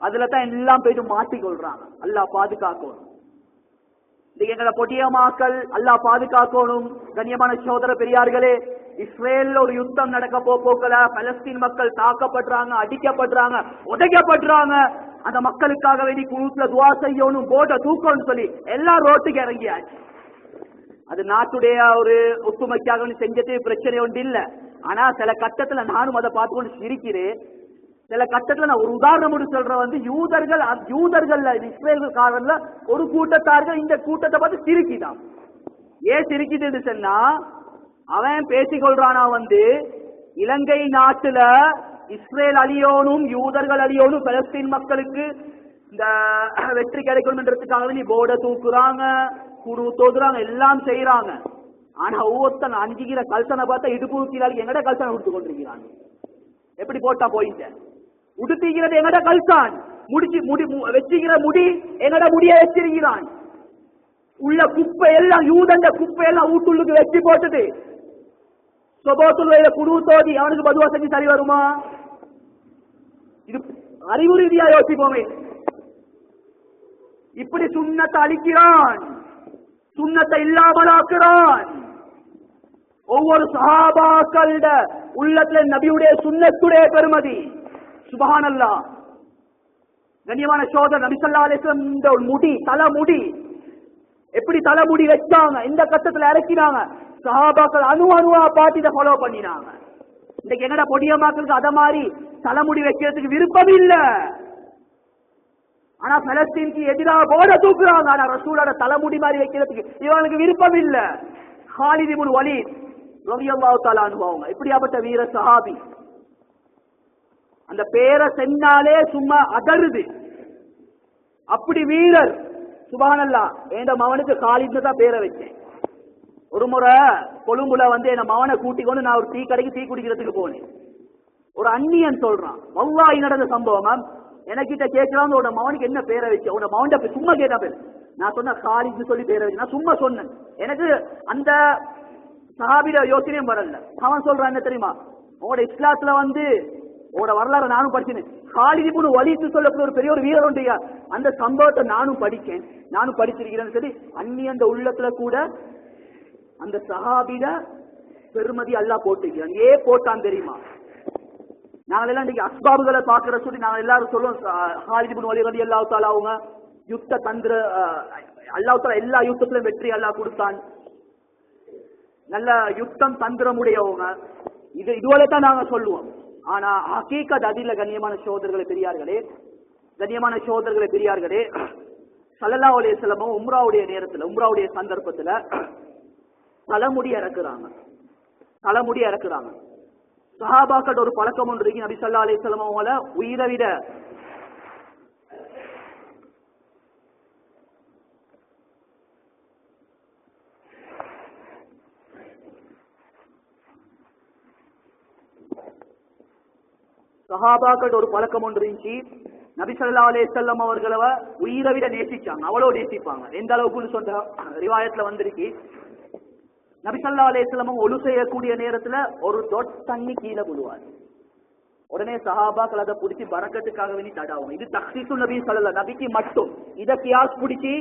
அதுலதான் எல்லாம் போயிட்டு மாட்டிக்கொள்றாங்க. அல்லாஹ் பாதுகாக்கணும். எங்களை பொட்டியமாக்கல் அல்லாஹ் பாதுகாக்கணும். கண்ணியமான சகோதர பெரியார்களே, இஸ்ரேல்ல ஒரு யுத்தம் நடக்க போக்கல பலஸ்தீன் மக்கள் தாக்கப்படுறாங்க, அடிக்கப்படுறாங்க, உதைக்கப்படுறாங்க. அந்த மக்களுக்காக வேண்டி குழுத்துல துவா செய்யணும், போட்ட தூக்கம்னு சொல்லி எல்லாம் ரோட்டுக்கு இறங்கியாச்சு. அது நாட்டுடைய ஒரு ஒத்துமைக்காக செஞ்சது பிரச்சனை ஒன்று இல்ல. ஆனா சில கட்டத்துல நானும் அதை பார்த்து கொண்டு சிரிக்கிறேன். சில கட்டத்துல நான் ஒரு உதாரணம் சொல்றேன். யூதர்கள் இஸ்ரேல்காரர்ல ஒரு கூட்டத்தார்கள் இந்த கூட்டத்தை பார்த்து சிரிக்கிதான். ஏன் சிரிக்குது சொன்னா, அவன் பேசிக்கொள்றானா இலங்கை நாட்டுல இஸ்ரேல் அழியோனும் யூதர்கள் அழியோனும் பலஸ்தீன் மக்களுக்கு இந்த வெற்றி கிடைக்கணும்ன்றதுக்காக நீ போர்டை தூக்குறாங்க, குரு தோதுறாங்க, எல்லாம் செய்யறாங்க. ஆனா ஒவ்வொருத்தன் அஞ்சுகிற கல்சனை பார்த்தா இடுப்பு ஊத்தினாலும் எங்கட கல்சனை உடுத்து கொண்டிருக்கிறான். எப்படி போட்டா போயிட்ட உடுத்திக்கிறது எங்கட கல்சான், முடிச்சு முடி வச்சுக்கிற முடி எங்கட முடிய வச்சிருக்கிறான். உள்ள குப்பை எல்லாம் யூதண்ட குப்பை எல்லாம் ஊட்டுள்ளுக்கு வச்சு போட்டுது. சொபோத்துள்ள குழு தோதி அவனுக்கு பதுவா செஞ்சு சரி வருமா? இது அறிவு ரீதியா யோசிப்போமே. இப்படி சுண்ணத்தை அழிக்கிறான், சுண்ணத்தை இல்லாமலாக்குறான். ஒவ்வொரு சஹாபாக்களோட உள்ளத்துல நபியுடைய சுன்னத்துடைய பெருமதி. சுப்ஹானல்லாஹ். கண்ணியமான சோதரர், நபி ஸல்லல்லாஹு அலைஹி வஸல்லம் இந்த முடி தலைமுடி எப்படி தலைமுடி வச்சாங்க, இந்த கட்டத்துல இறக்கினாங்க. சஹாபாக்கள் அணுவா பார்த்து இதை ஃபாலோ பண்ணினாங்க. இன்னைக்கு என்னடா பொடியமாக்களுக்கு அத மாதிரி தலைமுடி வைக்கிறதுக்கு விருப்பம் இல்ல. ஆனா பலஸ்தீனுக்கு எதிராக போட தூக்குறாங்க. ஆனா ரசூலோட தலைமுடி மாதிரி வைக்கிறதுக்கு இவனுக்கு விருப்பம் இல்ல. காலித் இப்னு வலீத் ரலியல்லாஹு தஆலா அன்ஹு அவங்க இப்படியாப்பட்ட வீர சஹாபி. அந்த பேரை சென்னாலே சும்மா அதருது, அப்படி வீரர். சுப்ஹானல்லாஹ். என் மகனுக்கு காலித்னு தான் பேரை வச்சேன். ஒரு முறை கொழும்புல என் மகனை கூட்டிக் கொண்டு நான் ஒரு டீ கடைக்கு டீ குடிக்கிறதுக்கு போனேன். ஒரு அந்நியன் சொல்றான், வல்லாஹி நடந்த சம்பவம். எனக்கிட்ட கேட்கலாம், உன மகனுக்கு என்ன பேரை வச்ச? உன மகன் சும்மா கேட்டா பேர். நான் சொன்ன காலித்னு சொல்லி பேரை வச்சு நான் சும்மா சொன்னேன். எனக்கு அந்த சஹாபியோட யோசனையும் வரல. அவன் சொல்றான் என்ன தெரியுமா, உங்களோட இஸ்லாத்துல உங்களோட வரலாறு நானும் படிச்சேன். காலித் இப்னு வலீத் சொல்லக்கூடிய ஒரு பெரிய ஒரு வீரர் உண்டு, அந்த சம்பவத்தை நானும் படிச்சேன், நானும் படிச்சிருக்கிறேன்னு சொல்லி அந்நிய உள்ளத்துல கூட அந்த சஹாபில பெருமதி அல்லாஹ் போட்டுக்கிறான். ஏன் போட்டான் தெரியுமா? நாங்கள் எல்லாம் இன்னைக்கு அஸ்பாபுகளை பாக்குற சொல்லி நாங்கள் எல்லாரும் சொல்லுவோம், காலித் இப்னு வலீத் ரலியல்லாஹு தஆலா அவங்க யுத்த தந்திர அல்லாஹ் தஆலா எல்லா யுத்தத்திலும் வெற்றி அல்லாஹ் கொடுத்தான், நல்ல யுத்தம் தந்திரம் உடையவங்க. இதுவரை தான் நாங்க சொல்லுவோம். ஆனா ஹகீகத் அதில கண்ணியமான சகோதரர்களே பெரியார்களே, ஸல்லல்லாஹு அலைஹி வஸல்லம் உம்ராவுடைய நேரத்துல, உம்ராவுடைய சந்தர்ப்பத்துல தலைமுடி இறக்குறாங்க. சஹாபாக்கள் ஒரு பழக்கம் ஒன்று இருக்கு. நபி ஸல்லல்லாஹு அலைஹி வஸல்லம் அவங்கள உயிரை விட சஹாபாக்கள் ஒரு பழக்கம் ஒன்று இருந்துச்சு. நபி ஸல்லல்லாஹு அலைஹி வஸல்லம் அவர்களை உயிரை விட நேசிச்சாங்க, அவ்வளோ நேசிப்பாங்க. எந்த அளவுக்குன்னு சொல்ற ரிவாயத்துல வந்திருக்கு. நபி ஸல்லல்லாஹு அலைஹி வஸல்லம் ஒழு செய்யக்கூடிய நேரத்துல ஒரு தொட் தண்ணி கீழே விழுவார். உடனே சஹாபாக்கள் அதை பிடிச்சி பரக்கத்துக்காக வேண்டி தடாவும். இது தக்ஸீசு நபி ஸல்லல்லாஹு, நபிக்கு மட்டும். இதை கியாஸ் பிடிச்சி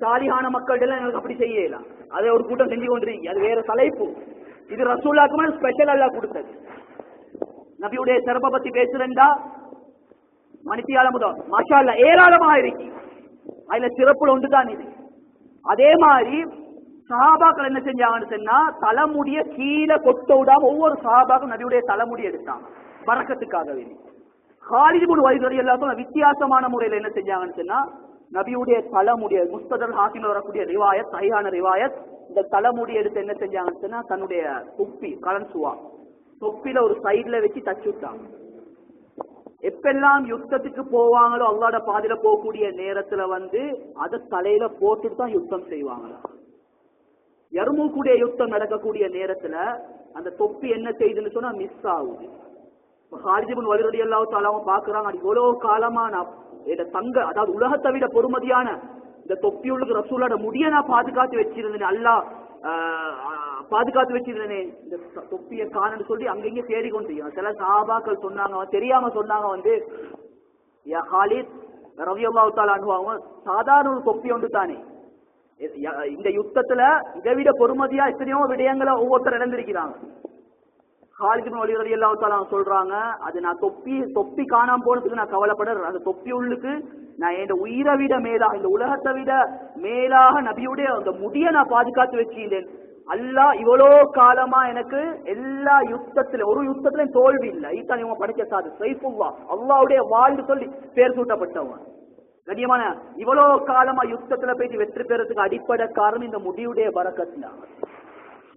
சாலிஹான மக்கள் எல்லாம் எங்களுக்கு அப்படி செய்யலாம். அதை ஒரு கூட்டம் செஞ்சு கொண்டிருக்கீங்க, அது வேற தலைப்பு. இது ரசூலுல்லாஹ்க்கு ஸ்பெஷல் அல்லாஹ் கொடுத்தது. நபியுடைய சிறப்பை பத்தி பேசுறேன்டா மணித்தியால முதல் மாஷா அல்லாஹ் ஏராளமாக இருக்கு. அதுல சிறப்புல ஒன்றுதான் இது. அதே மாதிரி சஹாபாக்கள் என்ன செஞ்சாங்கன்னு சொன்னா, தலைமுடிய கீழே கொட்ட விடாம ஒவ்வொரு சஹாபாக்கும் நபியுடைய தலைமுடி எடுத்தாங்க பரக்கத்துக்காக வேண்டி. காலித் இப்னு வலீத் ரலியல்லாஹு வித்தியாசமான முறையில் என்ன செஞ்சாங்கன்னு சொன்னா, நபியுடைய தலைமுடிய முஸ்ததர் ஹாக்கிம்ல வரக்கூடிய ரிவாயத், சஹீஹான ரிவாயத், இந்த தலைமுடி எடுத்து என்ன செஞ்சாங்கன்னு சொன்னா, தன்னுடைய தொப்பி கலன்சுவா தொப்பில ஒரு சைட்ல வச்சு தச்சு விட்டாங்க. எப்பெல்லாம் யுத்தத்துக்கு போவாங்களோ அல்லாஹ்வோட பாதையில போகக்கூடிய நேரத்துல அதை தலையில போட்டுட்டு தான் யுத்தம் செய்வாங்களா. யர்மூக்குடைய யுத்தம் நடக்கக்கூடிய நேரத்துல அந்த தொப்பி என்ன செய்யுதுன்னு சொன்னா மிஸ் ஆகுது. காலித் இப்னு வலீத் ரலியல்லாஹு தஆலா பாக்குறாங்க, இவ்வளவு காலமா நான் தங்க, அதாவது உலகத்தை விட பொறுமதியான இந்த தொப்பியுள்ளுக்கு ரசூலோட முடிய நான் பாதுகாத்து வச்சிருந்தேன், அல்லாஹ் பாதுகாத்து வச்சிருந்தேனே, இந்த தொப்பியை காணன்னு சொல்லி அங்கங்க தேடிக்கொண்டு சில சஹாபாக்கள் சொன்னாங்க, தெரியாம சொன்னாங்க, யா காலித் ரலியல்லாஹு தஆலா அன்ஹு அவங்க சாதாரண ஒரு தொப்பி ஒன்று தானே, இந்த யுத்தத்துல இதை விட பொறுமதியா எத்தனையோ விடயங்களை ஒவ்வொருத்தர் இழந்திருக்கிறாங்க. காலித் இப்னு வலீத் ரலியல்லாஹு தஆலா சொல்றாங்க, அது நான் தொப்பி காணாம போனதுக்கு நான் கவலைப்படுறேன். அந்த தொப்பி உள்ளுக்கு நான் என் உயிரை விட மேலாக, இந்த உலகத்தை விட மேலாக நபியுடைய அந்த முடியை நான் பாதுகாத்து வச்சிருந்தேன். அல்லாஹ் இவ்வளோ காலமா எனக்கு எல்லா யுத்தத்திலும் ஒரு யுத்தத்திலும் தோல்வி இல்லை. இதுதான் இவங்க படிக்க சாது சைஃபுல்லா, அல்லாஹ்வுடைய வாழ்ந்து சொல்லி பேர் சூட்டப்பட்டவங்க. கண்ணியமான இவ்வளோ காலமா யுத்தத்துல போயிட்டு வெற்றி பெறதுக்கு அடிப்படை காரணம் இந்த முடியுடைய பரக்கத்.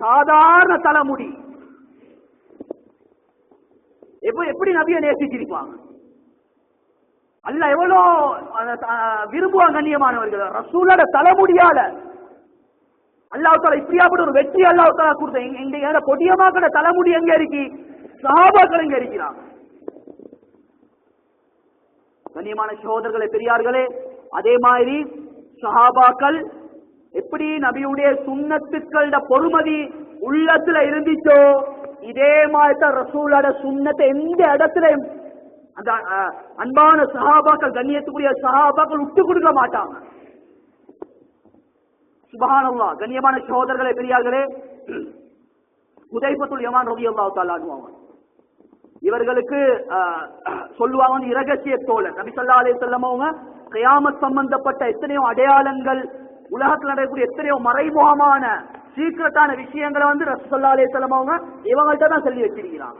சாதாரண தலைமுடி எப்படி நபியை நேசிச்சிருப்பாங்க, அல்லாஹ் எவ்வளோ விரும்புவாங்க. கண்ணியமானவர்கள், ரசூலோட தலைமுடியால அல்லாஹ் தஆலா இப்படியாப்பட்ட ஒரு வெற்றி அல்லாஹ் தஆலா கொடுத்த இந்த கொடியமாக்கிற தலைமுடி எங்க இருக்கு, சஹாபாக்கள் எங்க இருக்கிறாங்க. கண்ணியமான சகோதரர்களே பெரியார்களே, அதே மாதிரி சஹாபாக்கள் எப்படி நபியுடைய சுன்னத்துக்களோட பொறுமதி உள்ளத்துல இருந்துச்சோ இதே மாதிரி தான் ரசூலோட சுன்னத்தை எந்த இடத்துலயும் அந்த அன்பான சஹாபாக்கள், கண்ணியத்துக்குரிய சஹாபாக்கள் விட்டு கொடுக்க மாட்டாங்க. சுப்ஹானல்லாஹ். கண்ணியமான சகோதரர்களே பெரியார்களே, ஹுதைஃபத்துல் யமான் ரலியல்லாஹு தஆலா அன்ஹு இவர்களுக்கு சொல்லுவாங்க இரகசிய தோழர். நபி ஸல்லல்லாஹு அலைஹி வஸல்லம் அவங்க கியாமத் சம்பந்தப்பட்ட எத்தனையோ அடையாளங்கள், உலகத்தில் நடக்கக்கூடிய எத்தனையோ மறைமுகமான சீக்கிரட்டான விஷயங்களை ரசூலுல்லாஹி ஸல்லல்லாஹு அலைஹி வஸல்லம் அவங்க இவங்கள்ட்ட தான் சொல்லி வச்சிருக்கிறாங்க.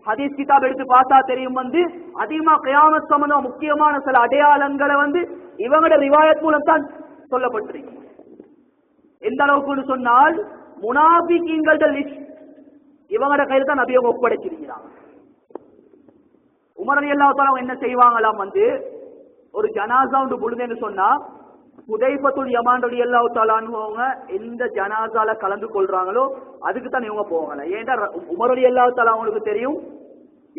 ஹதீஸ் கிதாப் எடுத்து பார்த்தா தெரியும், அதிகமா கியாமத் சம்பந்தம் முக்கியமான சில அடையாளங்களை இவங்களோட ரிவாயத் மூலம் தான் சொல்லப்பட்டிருக்கு. எந்த அளவுக்கு சொன்னால் முனாஃபிகீன்களோட லிஸ்ட் இவங்களோட கையில தான் நபி அவங்க ஒப்படைச்சிருக்கிறாங்க. உமர் ரலியல்லாஹு தஆலா என்ன செய்வாங்களாம், ஒரு ஜனாசா ஒன்று பொழுதுன்னு சொன்னா ஹுதைஃபத்துல் யமான் ரலியல்லாஹு தஆலா அவங்க எந்த ஜனாசால கலந்து கொள்றாங்களோ அதுக்கு தான் இவங்க போவாங்க. ஏன்னா உமர் ரலியல்லாஹு தஆலா அவங்களுக்கு தெரியும்,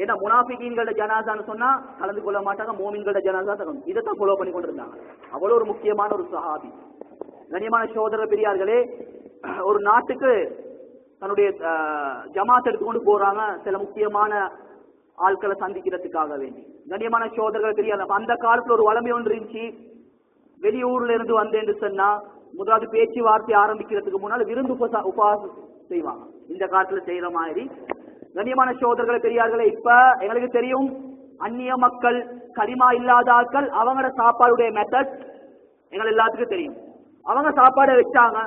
ஏன்னா முனாஃபிகீன்களோட ஜனாசான்னு சொன்னா கலந்து கொள்ள மாட்டாங்க, மோமின்களோட ஜனாசா தான் இதைத்தான் ஃபாலோ பண்ணி கொண்டிருந்தாங்க. அவ்வளவு ஒரு முக்கியமான ஒரு சஹாபி. கண்ணியமான சகோதர பெரியார்களே, ஒரு நாட்டுக்கு தன்னுடைய ஜமாத் எடுத்துக்கொண்டு போறாங்க சில முக்கியமான ஆட்களை சந்திக்கிறதுக்காக வேண்டி. கண்ணியமான சகோதரர்கள் பெரியார்கள், அந்த காலத்துல ஒரு வளமை ஒன்று இருந்துச்சு. வெளியூர்ல இருந்து வந்தேன்னு சொன்னா முதலாவது பேச்சுவார்த்தை ஆரம்பிக்கிறதுக்கு முன்னால் விருந்து உபவாசம் செய்வாங்க, இந்த காலத்துல செய்யற மாதிரி. கண்ணியமான சகோதரர்களை பெரியார்களே, இப்ப எங்களுக்கு தெரியும் அந்நிய மக்கள், களிமா இல்லாத ஆட்கள், அவங்களோட சாப்பாடுடைய மெத்தட் எங்களுக்கு எல்லாத்துக்கும் தெரியும். அவங்க சாப்பாடை வச்சாங்க,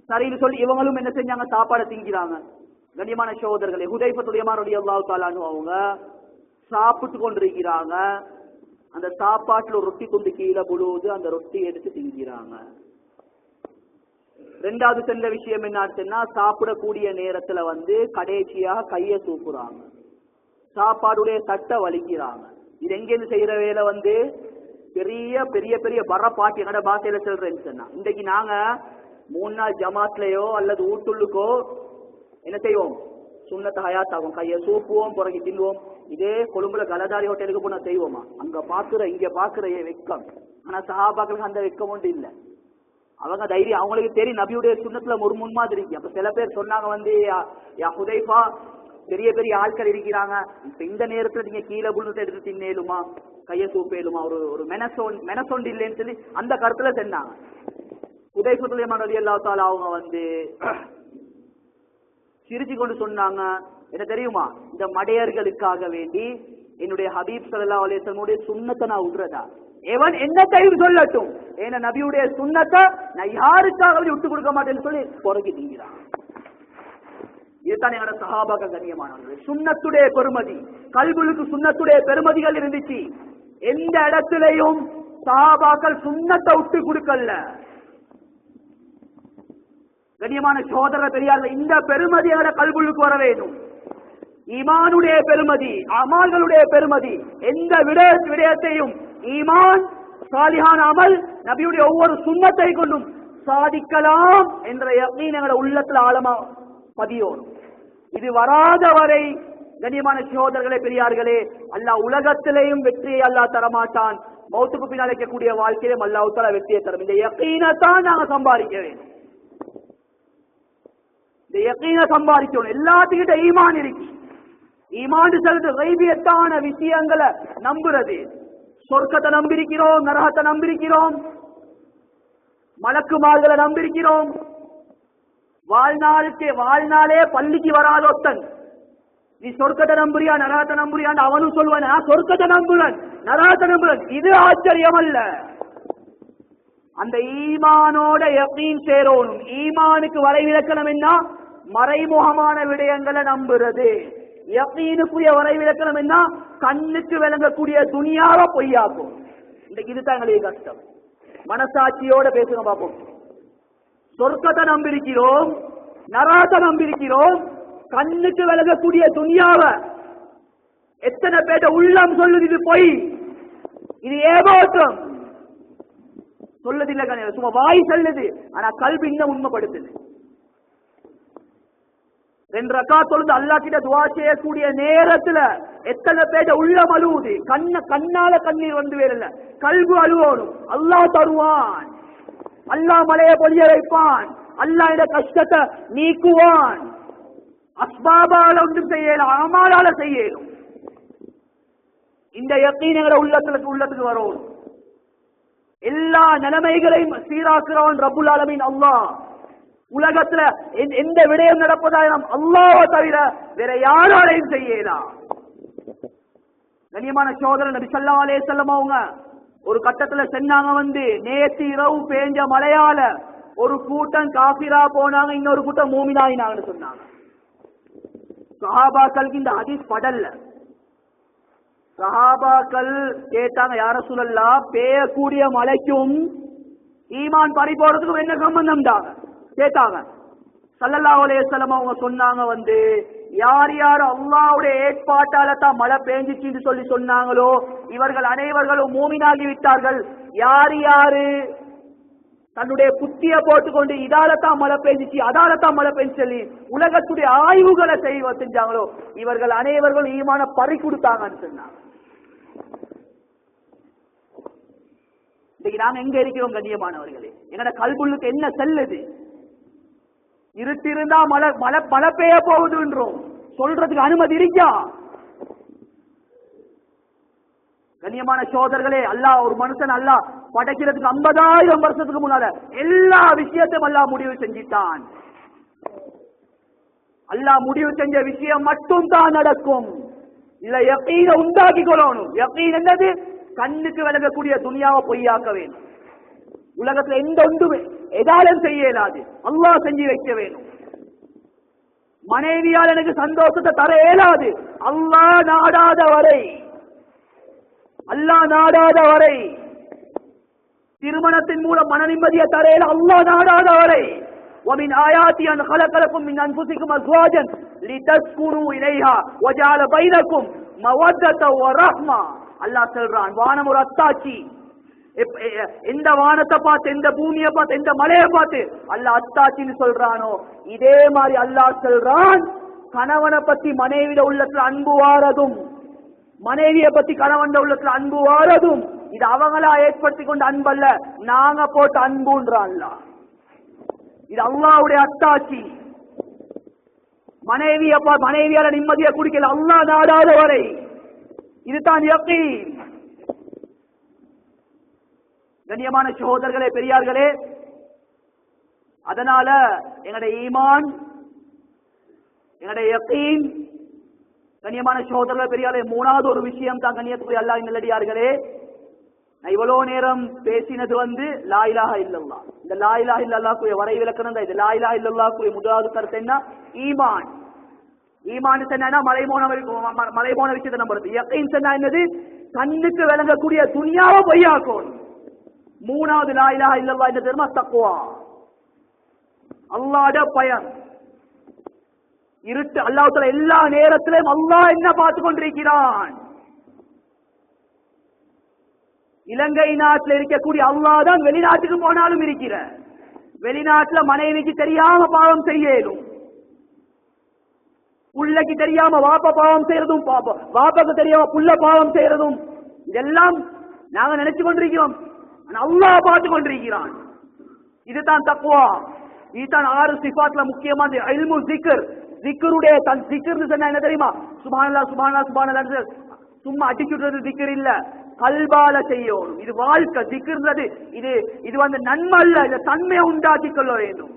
சரின்னு சொல்லி இவங்களும் என்ன செஞ்சாங்க, சாப்பாடை திங்கிறாங்க. கண்ணியமான சகோதரர்களே, ஹுதைஃபத்துல் யமான் ரலியல்லாஹு தஆலா அன்ஹு அவங்க சாப்பிட்டு கொண்டிருக்கிறாங்க. அந்த சாப்பாட்டுல ஒரு ரொட்டி துண்டு கீழே புழுவுது, அந்த ரொட்டி எடுத்து திங்கிறாங்க. ரெண்டாவது சென்ற விஷயம் என்னாச்சுன்னா, சாப்பிடக்கூடிய நேரத்துல கடைசியாக கைய தூக்குறாங்க, சாப்பாடுடைய தட்டை வலிக்கிறாங்க. இது எங்கேருந்து செய்யற வேலை பெரிய பெரிய பெரிய பர பாட்டி என்னோட பாசையில சொல்றேன்னு சொன்னா, இன்றைக்கு நாங்க 3 நாள் ஜமாத்லயோ அல்லது ஊட்டுள்ளுக்கோ என்ன செய்வோம், சுன்னத்தை ஹயாத் ஆகும், கையை சூப்புவோம், பிறகு தின்னுவோம். இதே கொழும்புல கலதாரி ஹோட்டலுக்கு போனா செய்வோமா, அங்க பாக்குற இங்க பாக்குற வெக்கம். ஆனா சஹாபாக்களுக்கு அந்த வெக்கம் ஒன்று இல்லை. அவங்க தைரியம், அவங்களுக்கு தெரியும் நபியுடைய சுன்னத்துல ஒரு முன்மாதிரி. அப்ப சில பேர் சொன்னாங்க யா ஹுதைஃபா, பெரிய பெரிய ஆட்கள் இருக்கிறாங்க, இப்ப இந்த நேரத்துல நீங்க கீழே புழுத்தை எடுத்து தின்னேலுமா, கைய சூப்பேலுமா, ஒரு மெனசொண்டு இல்லைன்னு சொல்லி அந்த கருத்துல சொன்னாங்க. ஹுதைஃபத்துல் யமான் ரலியல்லாஹு தஆலா அவங்க சிரிச்சு கொண்டு சொன்னாங்க, என்ன தெரியுமா, இந்த மடையர்களுக்காக வேண்டி என்னுடைய ஹபீப் ஸல்லல்லாஹு அலைஹி வஸல்லம் சுன்னத்தை நான் விடுறதா, எவன் என்ன தைரியம் சொல்லட்டும், ஏன்னா நபியுடைய சுன்னத்தை நான் யாருக்காக விட்டு கொடுக்க மாட்டேன்னு சொல்லி பொறுக்கி திங்கிறான். இதுதான் எங்களோட சஹாபாக்கள். கண்ணியமானவர்கள், சுன்னத்துடைய பெருமதி, கல்புலுக்கு சுன்னத்துடைய பெருமதிகள் இருந்துச்சு. எந்த இடத்திலையும் சஹாபாக்கள் சுன்னத்தை விட்டு கொடுக்கல. கண்ணியமான சகோதர பெரியார்கள், இந்த பெருமதியோட கல்புலுக்கு வர வேண்டும். ஈமானுடைய பெருமதி, அமல்களுடைய பெருமதி, எந்த விடயத்தையும் ஈமான், சாலிஹான அமல், நபியுடைய ஒவ்வொரு சுன்னத்தை கொண்டும் சாதிக்கலாம் என்ற யகீன் எங்களோட உள்ளத்துல ஆழமா பதியோம். இது வராத வரை கண்ணியமான சகோதரர்களே பெரியார்களே, அல்லாஹ் உலகத்திலேயும் வெற்றியை அல்லாஹ் தரமாட்டான், மௌத்துக்கு பின்னால் இருக்கக்கூடிய வாழ்க்கையிலும் அல்லாஹ் தஆலா வெற்றியை தரும். இந்த யகீனை தான் நாங்க சம்பாதிக்க வேண்டும். இந்த யகீனை சம்பாதிக்கணும். எல்லாத்துக்கிட்ட ஈமான் இருக்கு. ஈமான் சொல்றது கைபியத்தான விஷயங்களை நம்புறது. சொர்க்கத்தை நம்பியிருக்கிறோம், நரகத்தை நம்பியிருக்கிறோம், மலக்குமார்களை நம்பியிருக்கிறோம். வாழ்நாளே பள்ளிக்கு வராத ஒருத்தன் நீ சொர்க்கத்தை நம்புறியா நரகத்தை நம்புறியான்னு அவனும் சொல்லுவான், நான் சொர்க்கத்தை நம்புறேன் நரகத்தை நம்புறேன். இது ஆச்சரியம் அல்ல. அந்த ஈமானோட யகீன் சேரோனும். ஈமானுக்கு வரைவிலக்கணம் என்ன? மறைமுகமான விடயங்களை நம்புறது. யகீனுக்குரிய வரைவிலக்கணம் என்ன? கண்ணுக்கு விளங்கக்கூடிய துனியாவை பொய்யாக்கும். இன்னைக்கு இதுதான் எங்களுக்கு கஷ்டம். மனசாட்சியோட பேசுங்க பார்ப்போம். சொர்க்கத்தை நம்பியிருக்கிறோம், நரகத்தை நம்பியிருக்கிறோம், கண்ணுக்கு விளங்கக்கூடிய துனியாவை எத்தனை பேட்ட உள்ளம் சொல்லுது இது பொய், இது ஏமாற்றம் சொல்லுதில்லை. சும்மா வாய் சொல்லுது, ஆனா கல்வி இன்னும் உண்மைப்படுத்துது. 2 ரக்காத் தொழுது அல்லாஹ் கிட்ட துஆ செய்யக்கூடிய நேரத்துல எத்தனை பேட்ட உள்ளம் அழுவுது. கண்ணால கண்ணீர் வந்து வேறல்ல, கல்வி அழுவணும். அல்லாஹ் தருவான், அல்லாஹ் மலையை பொழிய வைப்பான், அல்லாஹ் இந்த கஷ்டத்தை நீக்குவான். அஸ்பாபால ஒன்றும் செய்யலாம், அமாலால செய்யணும். இந்த யக்கீனங்களை உள்ளத்துக்கு வரும். எல்லா நிலைமைகளையும் சீராக்குறவன் ரப்புல் ஆலமீன் அல்லாஹ். உலகத்துல எந்த விடயம் நடப்பதாயிரம் அல்லாஹ்வை தவிர வேற யாராலையும் செய்யலாம். கண்ணியமான சோதரன் நபி ஸல்லல்லாஹு அலைஹி வஸல்லம் அவங்க ஒரு கட்டத்துல சொன்னாங்க, நேத்து இரவு பேஞ்ச மழையால ஒரு கூட்டம் காஃபிரா போனாங்க, இன்னொரு கூட்டம் மூமினாயினாங்கன்னு சொன்னாங்க. சஹாபாக்களுக்கு இந்த ஹதீஸ் படல்ல. சஹாபாக்கள் கேட்டாங்க, யா ரசூலல்லாஹ் பேயக்கூடிய மலைக்கும் ஈமான் பறி போறதுக்கும் என்ன சம்பந்தம் கேட்டாங்க. ஸல்லல்லாஹு அலைஹி வஸல்லம் அவங்க சொன்னாங்க, யார் யார் அல்லாஹ்வுடைய ஏற்பாட்டால தான் மழை பெஞ்சிச்சுன்னு சொல்லி சொன்னாங்களோ இவர்கள் அனைவர்களும் மூமினாகி விட்டார்கள். யார் யாரு தன்னுடைய புத்திய போட்டுக்கொண்டு இதாலத்தான் மழை பெஞ்சிச்சு அதாலத்தான் மழை பெஞ்சு சொல்லி உலகத்துடைய ஆய்வுகளை செஞ்சாங்களோ இவர்கள் அனைவர்களும் ஈமான பறி கொடுத்தாங்கன்னு சொன்னாங்க. இன்னைக்கு நாங்க எங்க இருக்கிறோம் கண்ணியமானவர்களே? எங்கட கல்புள்ளுக்கு என்ன செல்லுது? இருட்டிருந்தா மழை பெய்ய போகுதுன்றோம், சொல்றதுக்கு அனுமதி இருக்கா? கண்ணியமான சோதர்களே, அல்லாஹ் ஒரு மனுஷன் அல்லாஹ் படைக்கிறதுக்கு 50,000 வருஷத்துக்கு முன்னால எல்லா விஷயத்தையும் அல்லாஹ் முடிவு செஞ்சிட்டான். அல்லாஹ் முடிவு செஞ்ச விஷயம் மட்டும் தான் நடக்கும். இல்ல யகீனை உண்டாக்கி கொள்ளணும். யகீன் என்னது? கண்ணுக்கு விளங்கக்கூடிய துனியாவை பொய்யாக்க வேண்டும். உலகத்துல எந்த ஒன்றுமே எதாலும் செய்ய இயலாது, அல்லாஹ் செஞ்சு வைக்க வேண்டும். மனைவியால் எனக்கு சந்தோஷத்தை தர இயலாது, அல்லாஹ் நாடாத வரை. அல்லாஹ் நாடாத வரை திருமணத்தின் மூலம் மன நிம்மதியை தர இயலாது, அல்லாஹ் நாடாத வரை. ومن آياته أن خلق لكم من أنفسكم أزواجا لتسكنوا إليها وجعل بينكم مودة ورحمة. அல்லாஹ் சொல்றான், வானம் ஒரு அத்தாட்சி. எந்த வானத்தை பார்த்து, எந்த பூமியை பார்த்து, எந்த மலையை பார்த்து அல்லாஹ் அத்தாட்சின்னு சொல்றானோ இதே மாதிரி அல்லாஹ் சொல்றான், கணவனை பத்தி மனைவிட உள்ளத்துல அன்பு வாரதும், மனைவியை பத்தி கணவன் உள்ளத்துல அன்பு வாரதும் இது அவங்களா ஏற்படுத்தி கொண்ட அன்பு அல்ல, நாங்க போட்ட அன்புன்றான் அல்லாஹ். இது அல்லாஹ்வுடைய அத்தாட்சி. மனைவியால நிம்மதியை குடிக்கல அல்லாஹ் நாடாத வரை. இதுதான் யகீன். கண்ணியமான சகோதரர்களே, பெரியார்களே, அதனால எங்களுடைய ஈமான், எங்களுடைய யகீன், கண்ணியமான சகோதரர்களே, பெரியார்களே, 3வது ஒரு விஷயம் தான் கண்ணியத்துக்குரிய அல்லாஹ்வின் நல்லடியார்களே. நான் இவ்வளவு நேரம் பேசினது லா இலாஹா இல்லல்லாஹ். இந்த லா இலாஹா இல்லல்லாஹ்வுடைய வரைவிலக்கணம் தான் இது. லா இலாஹா இல்லல்லாஹ்வுடைய முதலாவது கருத்து என்ன? ஈமான். ஈமான் சொன்னா மலைமோன விஷயத்தை நம்புறது. யகீன் சொன்னா என்னது? கண்ணுக்கு விளங்கக்கூடிய துனியாவை பொய்யாக்கணும். 3வது லா இலாஹா இல்லல்லாஹ் என்ன தெரியுமா? தக்வா, அல்லாஹ்வுடைய பயம். இருட்டு அல்லாஹ் தஆலா எல்லா நேரத்திலும் அல்லாஹ் என்ன பார்த்து கொண்டிருக்கிறான். இலங்கை நாட்டில் இருக்கக்கூடிய அல்லாஹ் தான் வெளிநாட்டுக்கு போனாலும் இருக்கிற. வெளிநாட்டுல மனைவிக்கு தெரியாம பாவம் செய்யலும், புள்ளைக்கு தெரியாம வாப்ப பாவம் செய்யறதும், வாப்பாக்கு தெரியாம புள்ள பாவம் செய்யறதும் இதெல்லாம் நாங்க நினைச்சு கொண்டிருக்கிறோம். அல்லாஹ் பார்த்து கொண்டிருக்கிறான். இதுதான் தக்வா. இதுதான் 6 சிஃபாத்ல முக்கியமான இல்மு ஸிக்ர். ஸிக்ருடைய ஸிக்ர்னு சொன்னா என்ன தெரியுமா? சுப்ஹானல்லாஹ் சுப்ஹானல்லாஹ் சுப்ஹானல்லாஹ் சும்மா அடிச்சுடுறது ஸிக்ர் இல்ல, கல்பால செய்யணும். இது வாழ்க்கை. ஸிக்ர்ன்றது இது நன்மை அல்ல, இந்த தன்மையை உண்டாக்கி கொள்ள வேண்டும்.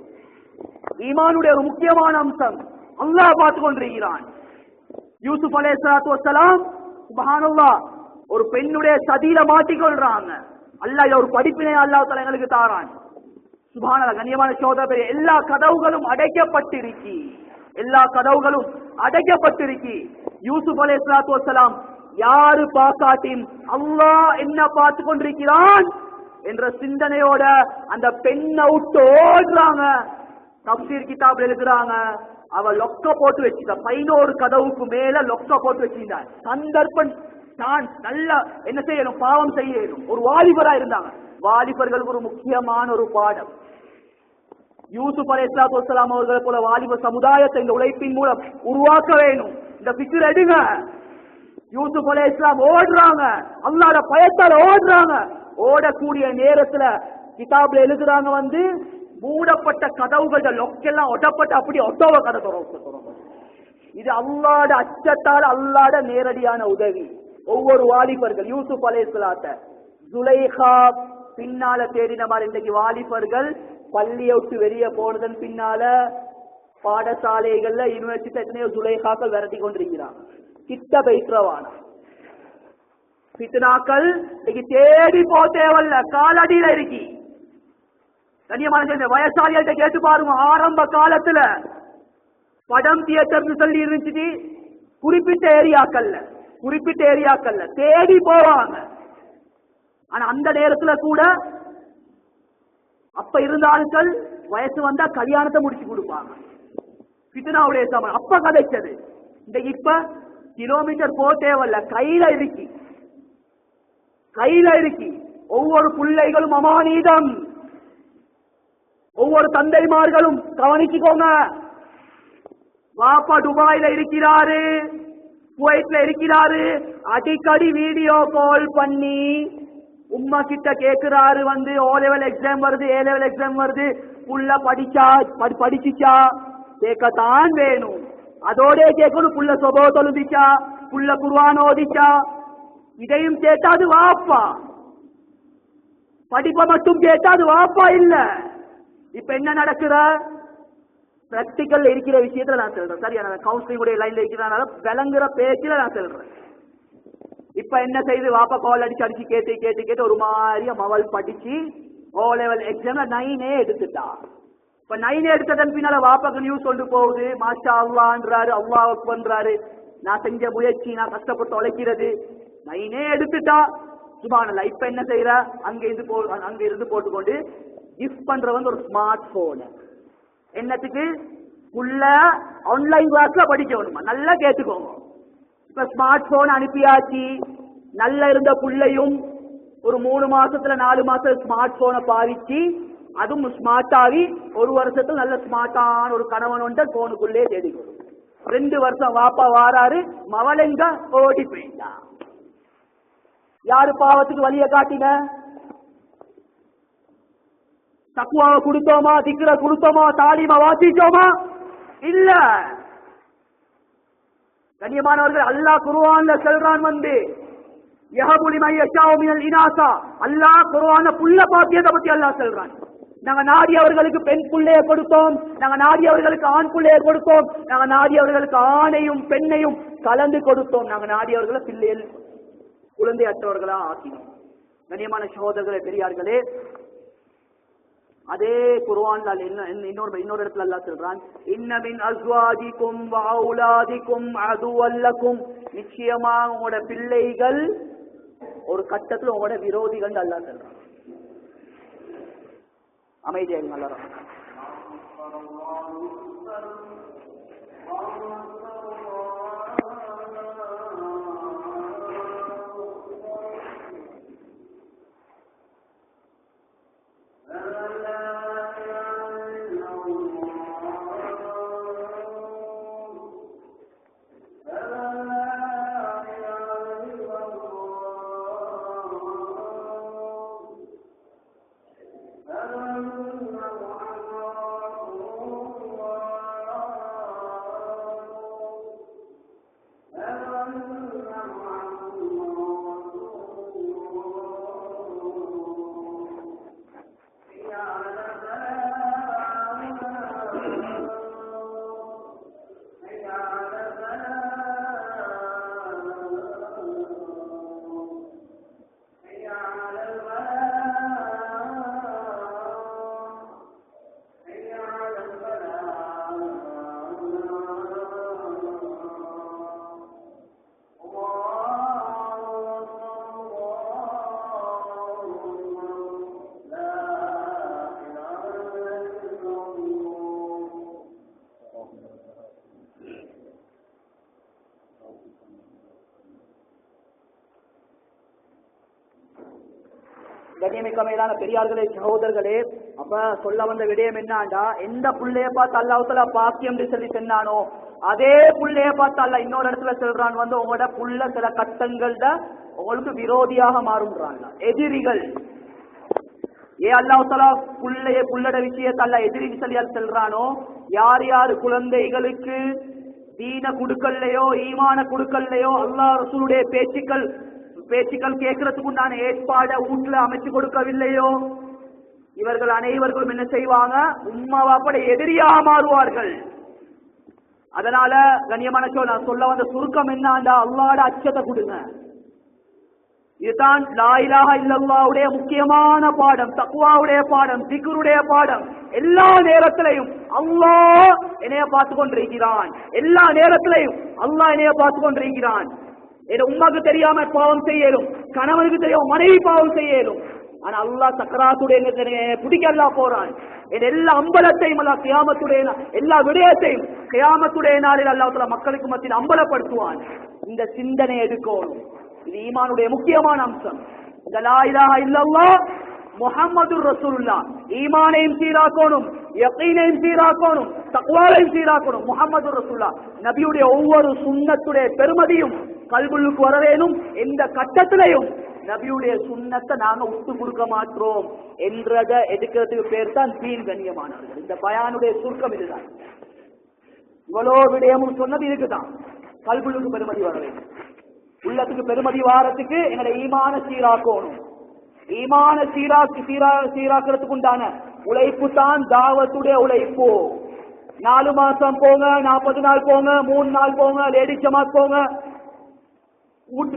ஈமானுடைய ஒரு முக்கியமான அம்சம். அல்லாஹ் பார்த்து கொண்டிருக்கிறான். யூசுப் அலைஹிஸ்ஸலாத்து வஸ்ஸலாம் சுப்ஹானல்லாஹ் ஒரு பெண்ணுடைய சதியில மாட்டிக்கொள்றாங்க. அல்லாஹ் ஒரு படிப்பினை அல்லாஹ் தஆலா எங்களுக்கு தாரான். சுப்ஹானல்லாஹ். கண்ணியமான சகோதரரே, எல்லா கதவுகளும் அடைக்கப்பட்டிருக்கி, எல்லா கதவுகளும் அடைக்கப்பட்டிருக்கி. யூசுப் அலைஹிஸ்ஸலாத்து வஸ்ஸலாம் யாரு பார்க்காட்டியும் அல்லாஹ் என்ன பார்த்து கொண்டிருக்கிறான் என்ற சிந்தனையோட அந்த பெண்ணை விட்டு ஓடுறாங்க. தப்சீர் கிதாப்ல எழுதுறாங்க, அவ லொக்க போட்டு வச்சுட்டா, 11 கதவுக்கு மேல லொக்க போட்டு வச்சிருந்தார். சந்தர்ப்பம் தான் நல்லா என்ன செய்யணும், பாவம் செய்யணும். ஒரு வாலிபரா இருந்தாங்க. வாலிபர்களுக்கு ஒரு முக்கியமான ஒரு பாடம். யூசுப் அலைஹிஸ்ஸலாத்து வஸ்ஸலாம் அவர்களை போல வாலிப சமுதாயத்தை இந்த உழைப்பின் மூலம் உருவாக்க வேணும். இந்த ஃபிக்ர் எடுங்க. யூசுப் அலைஹிஸ்ஸலாம் ஓடுறாங்க, அல்லாஹ்வோட பயத்தால ஓடுறாங்க. ஓடக்கூடிய நேரத்துல கிதாப்ல எழுதுறாங்க மூடப்பட்ட கதவுகள் லொக்கெல்லாம் ஒட்டப்பட்ட அப்படி ஒட்டோவ கதை தொடரும். இது அல்லாஹ்வோட அச்சத்தால் அல்லாஹ்வோட நேரடியான உதவி. ஒவ்வொரு வாலிபர்கள் யூசுப் அலைஹிஸ்ஸலாத்த ஜுலைஹா பின்னால தேடின மாதிரி இன்றைக்கு வாலிபர்கள் பள்ளியை விட்டு வெளியே போனதன் பின்னால பாடசாலைகள்ல யூனிவர்சிட்டி எத்தனையோ ஜுலைஹாக்கள் விரட்டி கொண்டிருக்கிறாங்க. கிட்ட பைக்கிறவான பித்னாக்கள் இன்னைக்கு தேடி போ தேவல்ல, காலடியில இருக்கி. கண்ணியமான வயசாளிகள்ட்ட கேட்டு பாருங்க. ஆரம்ப காலத்துல படம் தியேட்டர்னு சொல்லி இருந்துச்சு, குறிப்பிட்ட ஏரியாக்கள்ல தேடி போவாங்க. ஆனா அந்த நேரத்துல கூட அப்ப இருந்த ஆட்கள் வயசு வந்தா கல்யாணத்தை முடிச்சு கொடுப்பாங்க. பித்னாவுடைய சமயம் அப்ப கதைச்சது. இந்த இப்ப கிலோமீட்டர் போ தேவல்ல, கையில இருக்கி. ஒவ்வொரு பிள்ளைகளும் அமானீதம். ஒவ்வொரு தந்தைமார்களும் கவனிச்சுக்கோங்க. வாப்பா துபாயில இருக்கிறாரு, குவைட்ல இருக்கிறாரு, அடிக்கடி வீடியோ கால் பண்ணி உம்மா கிட்ட கேட்கிறாரு ஓ லெவல் எக்ஸாம் வருது, ஏ லெவல் எக்ஸாம் வருது, புள்ள படிச்சுச்சா கேட்கத்தான் வேணும். அதோட கேட்கணும் புள்ள சொபோ தொழுதிச்சா, புள்ள குர்ஆன் ஓதிச்சா. இதையும் கேட்டாது வாப்பா, படிப்பை மட்டும் கேட்டாது வாப்பா இல்ல. இப்ப என்ன நடக்குற பிராக்டிக்கல் இருக்கிற விஷயத்துல நான் சொல்றேன். சரியான கவுன்சிலிங் உடைய லைன்ல இருக்கிறதுனால விளங்குற பேச்சுல நான் சொல்றேன். இப்ப என்ன செய்து வாப்பா கால் அடிச்சு கேட்டு ஒரு மாதிரியா மவள் படிச்சு ஓ லெவல் எக்ஸாம்ல 9 எடுத்துட்டா. இப்ப 9 எடுத்ததன் பின்னால வாப்பாக்கு நியூஸ் கொண்டு போகுது, மாஷா அல்லாஹ்ன்றாரு, அல்லாஹ் அக்பர்ன்றாரு. நான் செஞ்ச முயற்சி, நான் கஷ்டப்பட்டு உழைக்கிறது, 9 எடுத்துட்டா. சுப்ஹானல்லாஹ். இப்ப என்ன செய்யற, அங்க இருந்து போட்டுக்கொண்டு கிஃப்ட் பண்றவங்க ஒரு ஸ்மார்ட் போன். என்னத்துக்கு? உள்ள ஆன்லைன் கிளாஸ்ல படிக்க வேணுமா? நல்லா கேட்டுக்கோங்க. இப்ப ஸ்மார்ட் போன் அனுப்பியாச்சு. நல்ல இருந்த புள்ளையும் ஒரு 3 மாசத்துல 4 மாசம் ஸ்மார்ட் போனை பாவிச்சு அதுவும் ஸ்மார்ட் ஆகி 1 வருஷத்துல நல்ல ஸ்மார்ட்டான ஒரு கணவன் ஒன்ற போனுக்குள்ளே தேடிக்கணும். 2 வருஷம் வாப்பா வாராரு, மவளெங்க ஓடி போயிட்டா. யாரு பாவத்துக்கு வழிய காட்டின? தக்வாவை கொடுத்தோமா, திக்ர கொடுத்தோமா, தாலிமா வாசிச்சோமா? இல்ல. கண்ணியமானவர்கள், அல்லாஹ் குர்ஆன்ல சொல்றான் யஹபு லிமன் யஷாஉ மினல் இனாஸா. அல்லாஹ் குர்ஆன்ல புள்ள பாக்கியத்தை பத்தி அல்லாஹ் சொல்றான். நாங்க நாடி அவர்களுக்கு பெண் புள்ளைய கொடுத்தோம், நாங்க நாடி அவர்களுக்கு ஆண் புள்ளைய கொடுத்தோம், நாங்க நாடி அவர்களுக்கு ஆணையும் பெண்ணையும் கலந்து கொடுத்தோம், நாங்க நாடி அவர்களை பிள்ளைகள் குழந்தை அற்றவர்களா ஆக்கினோம். கண்ணியமான சகோதரர்களே, பெரியார்களே, அதே குர்ஆன்ல இன்னொரு இடத்துல அல்லாஹ் சொல்றான், இன்ன மின் அஸ்வாஜிக்கும் வ அவுலாதிக்கும் அதுவல் லக்கும். நிச்சயமா உங்களோட பிள்ளைகள் ஒரு கட்டத்துல உங்களோட விரோதிகள் அல்லாஹ் சொல்றான். அமைதியாக நல்லா கண்ணியமிக்க மேலான பெரியார்களே, சகோதரர்களே, அப்ப சொல்ல வந்த விடயம் என்னாண்டா, எந்த புள்ளைய பார்த்து அல்லாஹ்வுல பாக்கியம் சொல்லி சொன்னானோ அதே புள்ளைய பார்த்து அல்லாஹ் இன்னொரு இடத்துல சொல்றான், உங்களோட புள்ள சில கட்டங்கள்ல உங்களுக்கு விரோதியாக மாறுன்றான், எதிரிகள். அல்லாஹ் தஆலா புள்ளட விஷயத்தை அல்லாஹ் எதிரி சொல்லியால் சொல்றானோ, யார் யார் குழந்தைகளுக்கு தீன குடுக்கல்லையோ ஈமான குடுக்கல்லையோ அல்லாஹ் ரசூலுடைய பேச்சுக்கள் கேட்கறதுக்கு உண்டான ஏற்பாட வீட்டுல அமைச்சு கொடுக்கவில்லையோ, இவர்கள் அனைவர்களும் என்ன செய்வாங்க, உம்மா வாப்பட எதிரியாக மாறுவார்கள். அதனால கண்ணியமான நான் சொல்ல வந்த சுருக்கம் என்னண்டா, அல்லாஹ்வோட அச்சத்தை கொடுங்க. இதுதான் லா இலாஹ இல்லல்லாஹ்வுடைய முக்கியமான பாடம், தக்வாவுடைய பாடம், திக்ருடைய பாடம். எல்லா நேரத்திலையும் அல்லாஹ் என்னைய பார்த்து கொண்டிருக்கிறான், எல்லா நேரத்திலையும் அல்லாஹ் என்னைய பார்த்து கொண்டிருக்கிறான். என் உம்மாக்கு தெரியாம பாவம் செய்யலும், கணவனுக்கு தெரியாம மனைவி பாவம் செய்யலும். ஆனா அல்லாஹ் சக்கராத்துடைய பிடிக்கல்லா போறான். என் எல்லா அம்பலத்தையும் அல்லாஹ் கியாமத்துடைய எல்லா விடயத்தையும் கியாமத்துடைய நாளில் அல்லாஹ் மக்களுக்கு மத்தியில் அம்பலப்படுத்துவான். இந்த சிந்தனை எடுக்கணும். இது ஈமானுடைய முக்கியமான அம்சம். இந்த லா இலாஹ இல்லல்லாஹ் முஹம்மதுர் ரசூலுல்லாஹ் ஈமானையும் சீராக்கணும், யகீனையும் சீராக்கணும், தக்வாவையும் சீராக்கணும். முஹம்மதுர் ரசூலுல்லாஹ் நபியுடைய ஒவ்வொரு சுன்னத்துடைய பெருமதியும் கல்புல்லுக்கு வர வேணும். எந்த கட்டத்திலையும் நபியுடைய சுன்னத்தை நாங்க விட்டு கொடுக்க மாட்டோம் என்றத எடுக்கிறதுக்கு பேர் தான் தீன். கண்ணியமானவர்கள், இந்த பயானுடைய சுருக்கம் இதுதான். இவ்வளோ விடயமும் சொன்னது இருக்குதான். கல்புல்லுக்கு பெருமதி வர வேண்டும், உள்ளத்துக்கு பெருமதி வாரத்துக்கு எங்களை ஈமான சீராக்கணும். ஈமான சீராக்கிறதுக்கு உண்டான உழைப்பு தான் தாவத்துடைய உழைப்பு. 4 மாசம் போங்க, 40 நாள் போங்க, 3 நாள் போங்க, லேடிஸ் ஜமாத் போங்க,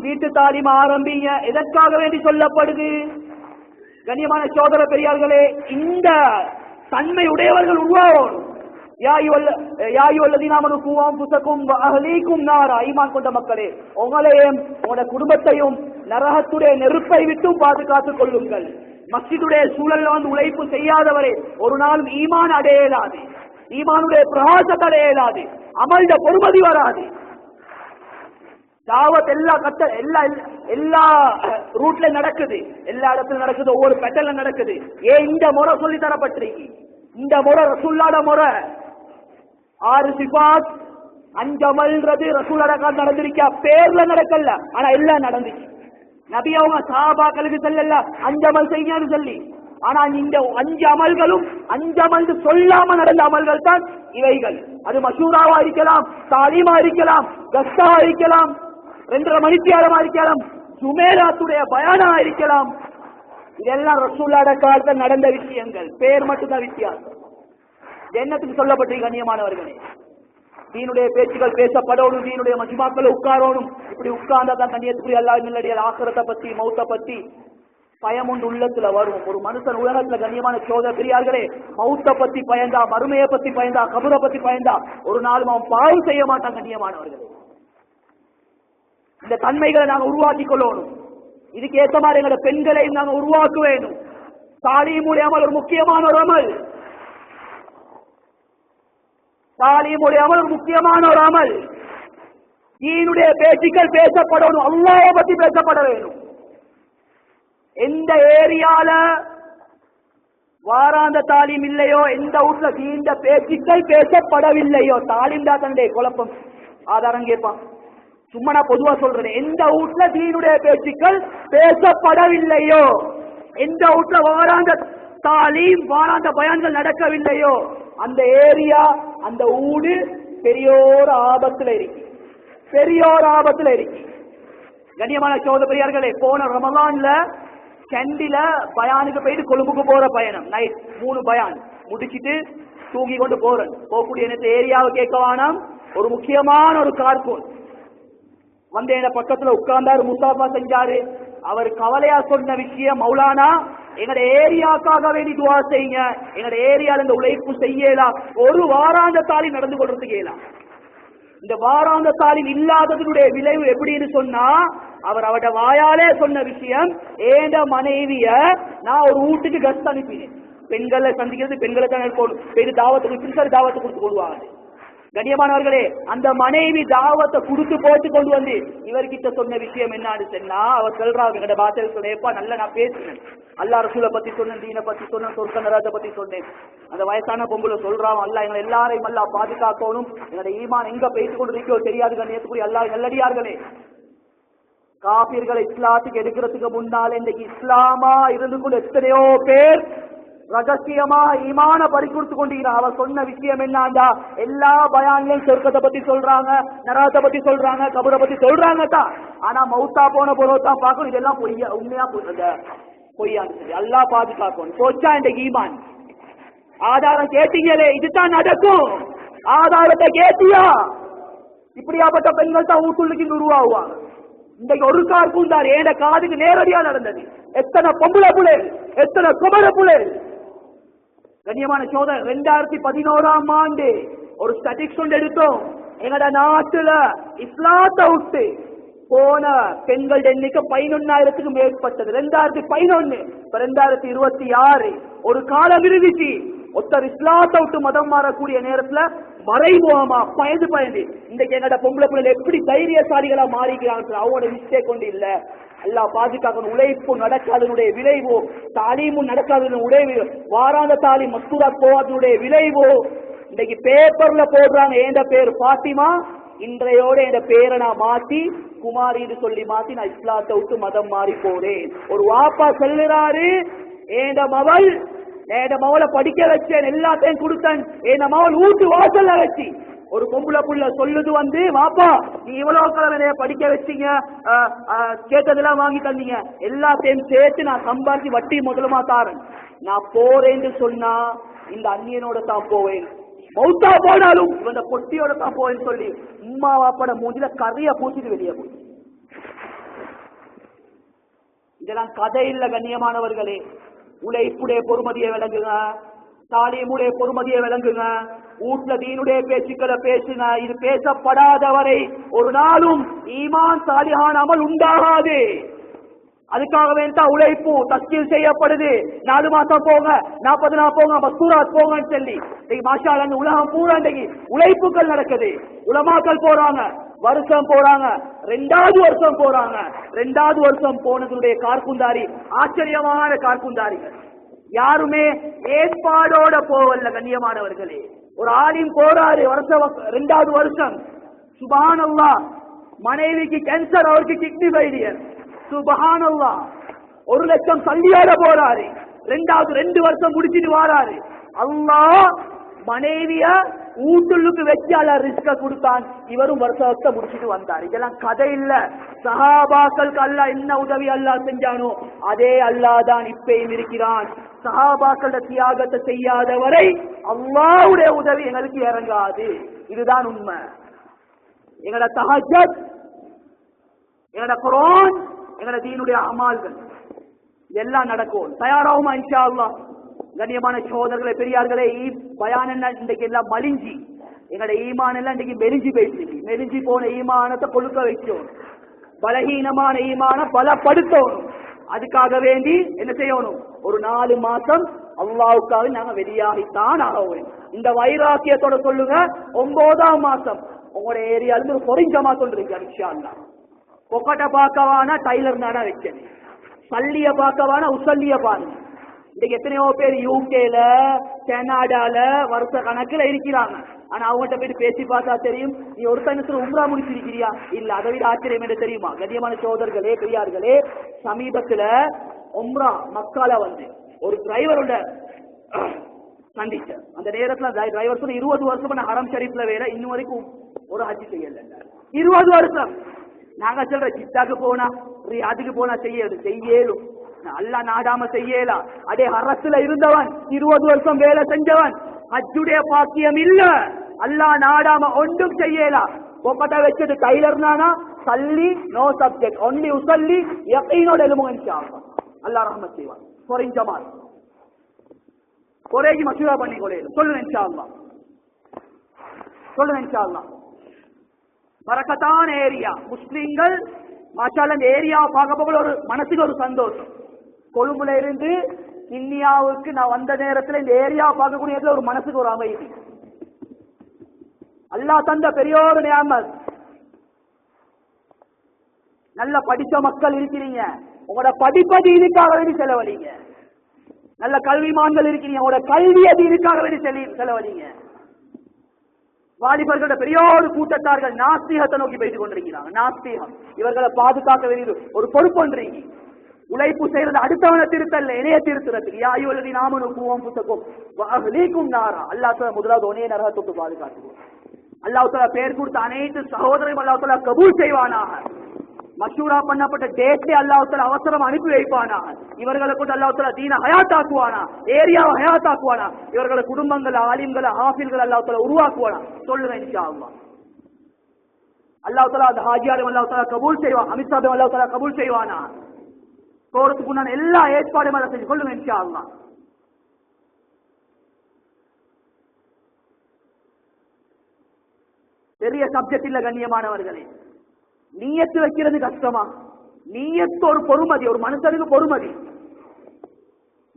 வீட்டு தாலிம் ஆரம்பிங்க. எதற்காக வேண்டி சொல்லப்படுது? கண்ணியமான சோதர பெரியார்களே, இந்த தன்மை உடையவர்கள் உருவாகணும். ஈமான் கொண்ட மக்களே, உங்களையும் உங்களோட குடும்பத்தையும் நரகத்துடைய நெருப்பை விட்டு பாதுகாத்துக் கொள்ளுங்கள். மஸ்ஜிதுடைய சூழல்ல உழைப்பு செய்யாதவரை ஒரு நாளும் ஈமான் அடையலாது, ஈமானுடைய பிரகாசத்தை அடையலாது, அமல்ட பொறுமதி வராது. தாவத் எல்லா ரூட்ல நடக்குது, எல்லா இடத்துல நடக்குது, ஒவ்வொரு பெட்டல்ல நடக்குது. இந்த முறை சொல்லி தரப்பட்டிருக்கு. இந்த முறை ரசூலுல்லாஹ்வுடைய முறை. 6 சிஃபாத் 5 அமல்ன்றது ரசூலுல்லாஹ் காலத்துல நடந்திருக்கா? பேர்ல நடக்கல, ஆனா எல்லாம் நடந்துச்சு. நபி அவங்க சஹாபாக்களுக்கு சொல்லல 5 அமல் செய்யணும்னு சொல்லி. ஆனா இந்த 5 அமல்களும் 5 அமல் சொல்லாம நடந்த அமல்கள் தான் இவைகள். அது மஷூராவா இருக்கலாம், தாலீமா இருக்கலாம், கஸ்தா இருக்கலாம், 2.5 மணித்தியாலமா இருக்கலாம், ஜுமேராத்துடைய பயானா இருக்கலாம். இதெல்லாம் ரசூலுல்லாஹ் காலத்துல நடந்த விஷயங்கள். பேர் மட்டும்தான் வித்தியாசம். என்னத்துக்கு சொல்லப்பட்டிருக்கு? கண்ணியமானவர்களே, தீனுடைய பேச்சுகள் பேசப்படணும், தீனுடைய மஜ்மாக்கள் உட்காரணும். இப்படி உட்கார்ந்தா தான் கண்ணியத்துக்குரிய அல்லாஹ் நல்லடியார் ஆখিরাத்தை பத்தி மௌத்தை பத்தி பயம் ஒன்று உள்ளத்துல வரும். ஒரு மனுஷன் உலகத்துல கண்ணியமான சோதர பெரியார்களே, மௌத்தை பத்தி பயந்தா, மறுமையை பத்தி பயந்தா, கபரை பத்தி பயந்தா ஒரு நாளும் அவன் பாவம் செய்ய மாட்டான். கண்ணியமானவர்களே, இந்த தன்மைகளை நாங்க உருவாக்கி கொள்ளணும். இதுக்கு ஏற்ற மாதிரி எங்களோட பெண்களையும் நாங்க உருவாக்க வேணும். தாலீமுடைய அமல் ஒரு முக்கியமான ஒரு அமல். தாலீமுடைய அமல் ஒரு முக்கியமான ஒரு அமல். தீனுடைய பேச்சுக்கள் பேசப்படணும், அல்லாஹ்வை பத்தி பேசப்பட வேணும். எந்த ஏரியால வாராந்த தாலீம் இல்லையோ, எந்த வீட்டுல தீண்ட பேச்சுக்கள் பேசப்படவில்லையோ, தாலீம் தான் தன்னுடைய குழப்பம் ஆதாரம் கேட்பான். சும்மா நான் பொதுவா சொல்றேன், எந்த வீட்டுல தீனுடைய பேச்சுக்கள் பேசப்படவில்லையோ, எந்த வீட்டுல வாராந்த தாலீம் வாராந்த பயான்கள் நடக்கவில்லையோ, அந்த ஏரியா அந்த ஊடு பெரியோர் ஆபத்துல இருக்கு, பெரியோர் ஆபத்துல இருக்கு. கண்ணியமான சோதர பெரியார்களே, போன ரமலான்ல கண்டில பயானுக்கு போயிட்டு கொழும்புக்கு போற பயணம், நைட் 3 பயான் முடிச்சிட்டு தூங்கி கொண்டு போறேன். போகக்கூடிய நேரத்தை ஏரியாவை கேட்க வேணாம், ஒரு முக்கியமான ஒரு கார்கூன் வந்து என் பக்கத்துல உட்கார்ந்தாரு, முசாஃபா செஞ்சாரு. அவர் கவலையா சொன்ன விஷயம், மௌலானா எங்கட ஏரியாக்காக வேண்டி துவா செய்யுங்க, எங்கட ஏரியால இந்த உழைப்பு செய்யலாம். ஒரு வாராந்த தாலி நடந்து கொள்றதுக்கு இயலாம். இந்த வாராந்த தாலிம் இல்லாததனுடைய விளைவு எப்படின்னு சொன்னா, அவர் அவட வாயாலே சொன்ன விஷயம், ஏண்ட மனைவிய நான் ஒரு வீட்டுக்கு கஸ்ட் அனுப்பினேன். பெண்களை சந்திக்கிறது பெண்களை தான் போயிட்டு தாவத்துக்கு தாவத்து கொடுத்து கொள்வாங்க. கண்ணியமானவர்களே, அந்த மனைவி தாவத்தை குடுத்து போட்டு கொண்டு வந்து இவர்கிட்ட சொன்ன விஷயம் என்னன்னு சொன்னா, அவர் சொல்றாங்க, எங்கட பாத்திர சொன்னேப்பா நல்ல நான் பேசினேன், அல்லா ரசூலை பத்தி சொன்னேன், தீனை பத்தி சொன்னேன், சொர்க்க நரகத்தை பத்தி சொன்னேன். அந்த வயசான பொம்பளை சொல்றான், அல்லா எங்களை எல்லாரையும் அல்லா பாதுகாக்கணும், எங்களோட ஈமான் எங்க பேசிக் கொண்டு இருக்கோ தெரியாது கண்ணியத்துக்குரிய அல்லா நல்லடியார்களே. காபிர்களை இஸ்லாத்துக்கு எடுக்கிறதுக்கு முன்னால இன்றைக்கு இஸ்லாமா இருந்து கொண்டு எத்தனையோ பேர் ரகசியமா ஈமான பறிகொடுத்து கொண்டிருக்கிறார். அவர் சொன்ன விஷயம் என்னண்டா, எல்லா பயான்லையும் சொர்க்கத்தை பத்தி சொல்றாங்க, நரகத்தை பத்தி சொல்றாங்க, கபரை பத்தி சொல்றாங்க தான். ஆனா மௌத்தா போன போலதான் பார்க்கணும், இதெல்லாம் பொய்யா உண்மையா பொய்யான்னு சொல்லி அல்லாஹ் பாதுகாக்கணும். போச்சா இந்த ஈமான்? ஆதாரம் கேட்டீங்களே, இதுதான் நடக்கும். ஆதாரத்தை கேட்டியா? இப்படியாப்பட்ட பெண்கள் தான் வீட்டுள்ளுக்கு உருவாகுவாங்க. இன்றைக்கு ஒரு கார் கூந்தார் ஏண்ட காதுக்கு நேரடியா நடந்தது. எத்தனை பொம்பளை புள்ளைகள், எத்தனை குமர புள்ளைகள். கண்ணியமான சோதனை, 2011ஆம் ஆண்டு ஒரு ஸ்டாட்டிஸ்டிக்ஸ் ஒன்று எடுத்தோம். எங்கட நாட்டுல இஸ்லாத்தை விட்டு போன பெண்கள் எண்ணிக்கை 11,000க்கு மேற்பட்டது. 2011. இப்ப 2026 ஒரு காலம் இருந்துச்சு. ஒருத்தர் இஸ்லாத்தை விட்டு மதம் மாறக்கூடிய நேரத்துல மறைமுகமா பயந்து இன்றைக்கு எங்கட பொம்பளை பிள்ளைகள் எப்படி தைரியசாலிகளா மாறிக்கிறாங்க. அவங்களோட மிஸ்டேக் கொண்டு இல்ல, எல்லாம் பாதுகாக்கணும். உழைப்பு நடக்காதனுடைய விளைவோ, தாலீமும் நடக்காதனுடைய விளைவு, வாராந்த தாலி மஸ்தூரா போவதனுடைய விளைவோ. இன்னைக்கு பேப்பர்ல போடுறாங்க, என் பேர் பாத்திமா, இன்றையோட என் பேரை நான் மாத்தி குமாரின்னு சொல்லி மாத்தி நான் இஸ்லாத்தை விட்டு மதம் மாறி போறேன். ஒரு வாப்பா சொல்லுறாரு, என் மவளை படிக்க வச்சேன், எல்லாத்தையும் கொடுத்தேன், என் மவள் வீட்டு வாசல்ல வச்சு. ஒரு பொம்பளை புள்ள சொல்லுது வந்து, வாப்பா நீ இவ்வளவு காலம் படிக்க வச்சீங்க, கேட்டதெல்லாம் வாங்கி தந்தீங்க, எல்லாத்தையும் சேர்த்து நான் சம்பாதிச்சு வட்டி முதலமா தாரேன், நான் போறேன்னு சொன்னா இந்த அந்நியனோட தான் போவேன், மௌத்தா போனாலும் இவன் பொட்டியோட தான் போவேன்னு சொல்லி உம்மா வாப்பட மூஞ்சில கரைய பூச்சிட்டு வெளியே போய். இதெல்லாம் கதை இல்ல கண்ணியமானவர்களே. உழைப்புடைய பொறுமதியை விளங்குங்க, தாலீமுடைய பொறுமதியை விளங்குங்க, வீட்டுல தீனுடைய பேச்சுக்களை பேசுங்க. இது பேசப்படாதவரை ஒரு நாளும் ஈமான் சாலிஹான் அமல் உண்டாகாது. அதுக்காக வேண்டாம் உழைப்பு தஸ்கீல் செய்யப்படுது. 4 மாசம் போங்க, 40 நாள் போங்க, மஸ்தூராத் போங்கன்னு சொல்லி மாஷா அல்லாஹ் உலகம் பூரா உழைப்புகள் நடக்குது. உலமாக்கள் போறாங்க, வருஷம் போறாங்க, 2வது வருஷம் போறாங்க. 2வது வருஷம் போனதுடைய கார்குந்தாரி ஆச்சரியமான கார்குந்தாரிகள். யாருமே ஏற்பாடோட போவல்ல கண்ணியமானவர்களே. ஒரு ஆலிம் போறாரு, 2வது வருஷம், சுப்ஹானல்லாஹ், மனைவிக்கு கேன்சர், அவருக்கு கிட்னி ஃபெயிலியர், சுப்ஹானல்லாஹ், 1 லட்சம் சல்லியோட போறாரு. 2 வருஷம் முடிச்சிட்டு வாராரு. அல்லாஹ் மனைவிய ஊட்டுள்ளுக்கு வச்சு அல்ல ரிஸ்க கொடுத்தான். இவரும் வருஷத்தை முடிச்சுட்டு வந்தார். இதெல்லாம் கதை இல்ல. சஹாபாக்களுக்கு அல்லாஹ் என்ன உதவி அல்லாஹ் செஞ்சானோ அதே அல்லாஹ் தான் இப்பயும் இருக்கிறான். சஹாபாக்களோட தியாகத்தை செய்யாதவரை அல்லாஹ்வுடைய உதவி எங்களுக்கு இறங்காது. இதுதான் உண்மை. எங்களோட தஹஜ்ஜுத், எங்களோட குர்ஆன், எங்களோட தீனுடைய அமால்கள் எல்லாம் நடக்கும். தயாராகுமா இன்ஷா அல்லாஹ்? கண்ணியமான சகோதரர்களே, பெரியார்களே, பயான் என்ன இன்றைக்கு எல்லாம் மலிஞ்சி, எங்களோட ஈமான் எல்லாம் இன்றைக்கு மெலிஞ்சி போயிடுச்சு. மெலிஞ்சி போன ஈமானத்தை கொழுக்க வைக்கணும், பலகீனமான ஈமான பலப்படுத்தணும். அதுக்காக வேண்டி என்ன செய்யணும்? ஒரு 4 மாசம் அல்லாஹ்வுக்காக நாங்க வெளியாகித்தான் ஆகும். இந்த வைராக்கியத்தோட சொல்லுங்க, 9ஆம் மாசம் உங்களோட ஏரியால இருந்து ஒரு பொறிஞ்சமா சொல்றீங்க இன்ஷா அல்லாஹ். பொக்கட்ட பார்க்கவானா டைலர் நானா வச்சேன், சல்லிய பார்க்கவானா உசல்லிய பாருங்க. இன்னைக்கு எத்தனையோ பேர் யூகேல, கனடால வருஷ கணக்குல இருக்கிறாங்க. ஆனா அவங்ககிட்ட போயிட்டு பேசி பார்த்தா தெரியும், நீ ஒரு தனித்துல உம்ரா முடிச்சிருக்கிறியா? இல்ல. அதை விட ஆச்சரியம் என்ன தெரியுமா கண்ணியமான சகோதரர்களே, பெரியார்களே, சமீபத்துல உம்ரா மக்கால வந்து ஒரு டிரைவரோட சந்திச்ச அந்த நேரத்துல டிரைவர் சொன்ன 20 வருஷம் நான் ஹரம் ஷரீஃப்ல வேற இன்னும் வரைக்கும் ஒரு ஹஜ் செய்யல. 20 வருஷம். நாங்க சொல்ற ஜித்தாக்கு போனா, ரியாதுக்கு போனா செய்யலும், அல்லா நாடாம செய்யலாம். அதே ஹரத்துல இருந்தவன் 20 வருஷம் வேலை செஞ்சவன் ஹஜ்ஜுடைய பாக்கியம் இல்ல, அல்லா நாடாம ஒன்றும் செய்யலாம். பொக்கட்ட வச்சது டைலர் நானா, சல்லி நோ சப்ஜெக்ட், ஒன்லி உசல்லி யகீனோட எழுமுக இன்ஷா அல்லாஹ். அல்லாஹ் ரஹ்மத் செய்வான். குறைஞ்சமா குறைஞ்சி மசூரா பண்ணி கொள்ளையிலும் சொல்லுங்க இன்ஷா அல்லாஹ், சொல்லுங்க இன்ஷா அல்லாஹ். பரக்கத்தான ஏரியா, முஸ்லிம்கள் மாஷாஅல்லாஹ் இந்த ஏரியாவை பார்க்க போக ஒரு மனசுக்கு ஒரு சந்தோஷம். கொழும்புல இருந்து இந்தியாவுக்கு நான் வந்த நேரத்தில் இந்த ஏரியாவை பார்க்கக்கூடிய ஒரு மனசுக்கு ஒரு அமைதி. அல்லாஹ் தந்த பெரியோரு நியாமத். நல்ல படிச்ச மக்கள் இருக்கிறீங்க, உங்களோட படிப்பை தீனுக்காக வேண்டி செலவழிங்க. நல்ல கல்விமான்கள் இருக்கிறீங்க, உங்களோட கல்வியை தீனுக்காக வேண்டி செலவழிங்க. வாலிபர்களோட பெரியோரு கூட்டத்தார்கள் நாஸ்திகத்தை நோக்கி போயிட்டு கொண்டிருக்கிறாங்க. நாஸ்திகம் இவர்களை பாதுகாக்க வேண்டியது ஒரு பொறுப்புன்றீங்க. உழைப்பு செய்யறது அடுத்தவனை திருத்தல்ல, இணைய திருத்துறதுக்கு. யா அய்யுஹல்லதீன ஆமனூ கூ அன்ஃபுஸக்கும் வ அஹ்லீக்கும் நாரா. அல்லாஹ் தஆலா முதலாவது ஒரே நரகத்தை விட்டு பாதுகாத்துவான். அல்லாஹ் தஆலா பேர் கொடுத்த அனைத்து சகோதரரையும் அல்லாஹ் தஆலா கபூல் செய்வானாக. மஷூரா பண்ணப்பட்ட டேட்டே அல்லாஹ் தஆலா அவசரம் அனுப்பி வைப்பானாக. இவர்களை கொண்டு அல்லாஹ் தஆலா தீன ஹயாத்தாக்குவானா, ஏரியாவை ஹயாத்தாக்குவானா. இவர்களை குடும்பங்கள், ஆலிம்களை, ஹாஃபில்கள் அல்லாஹ் தஆலா உருவாக்குவானா. சொல்லுங்க இன்ஷா அல்லாஹ். அல்லாஹ் தஆலா அந்த ஹாஜியாரையும் அல்லாஹ் தஆலா கபூல் செய்வான். அமித்ஷாவையும் அல்லாஹ் தஆலா கபூல் செய்வானா. போறதுக்கு நான் எல்லா ஏற்பாடும் அதை செஞ்சு கொள்ளுங்க இன்ஷா அல்லாஹ். பெரிய சப்ஜெக்ட் இல்ல கண்ணியமானவர்களே. நீயத்து வைக்கிறது கஷ்டமா? நீயத்து ஒரு பொறுமதி, ஒரு மனுஷனுக்கு பொறுமதி.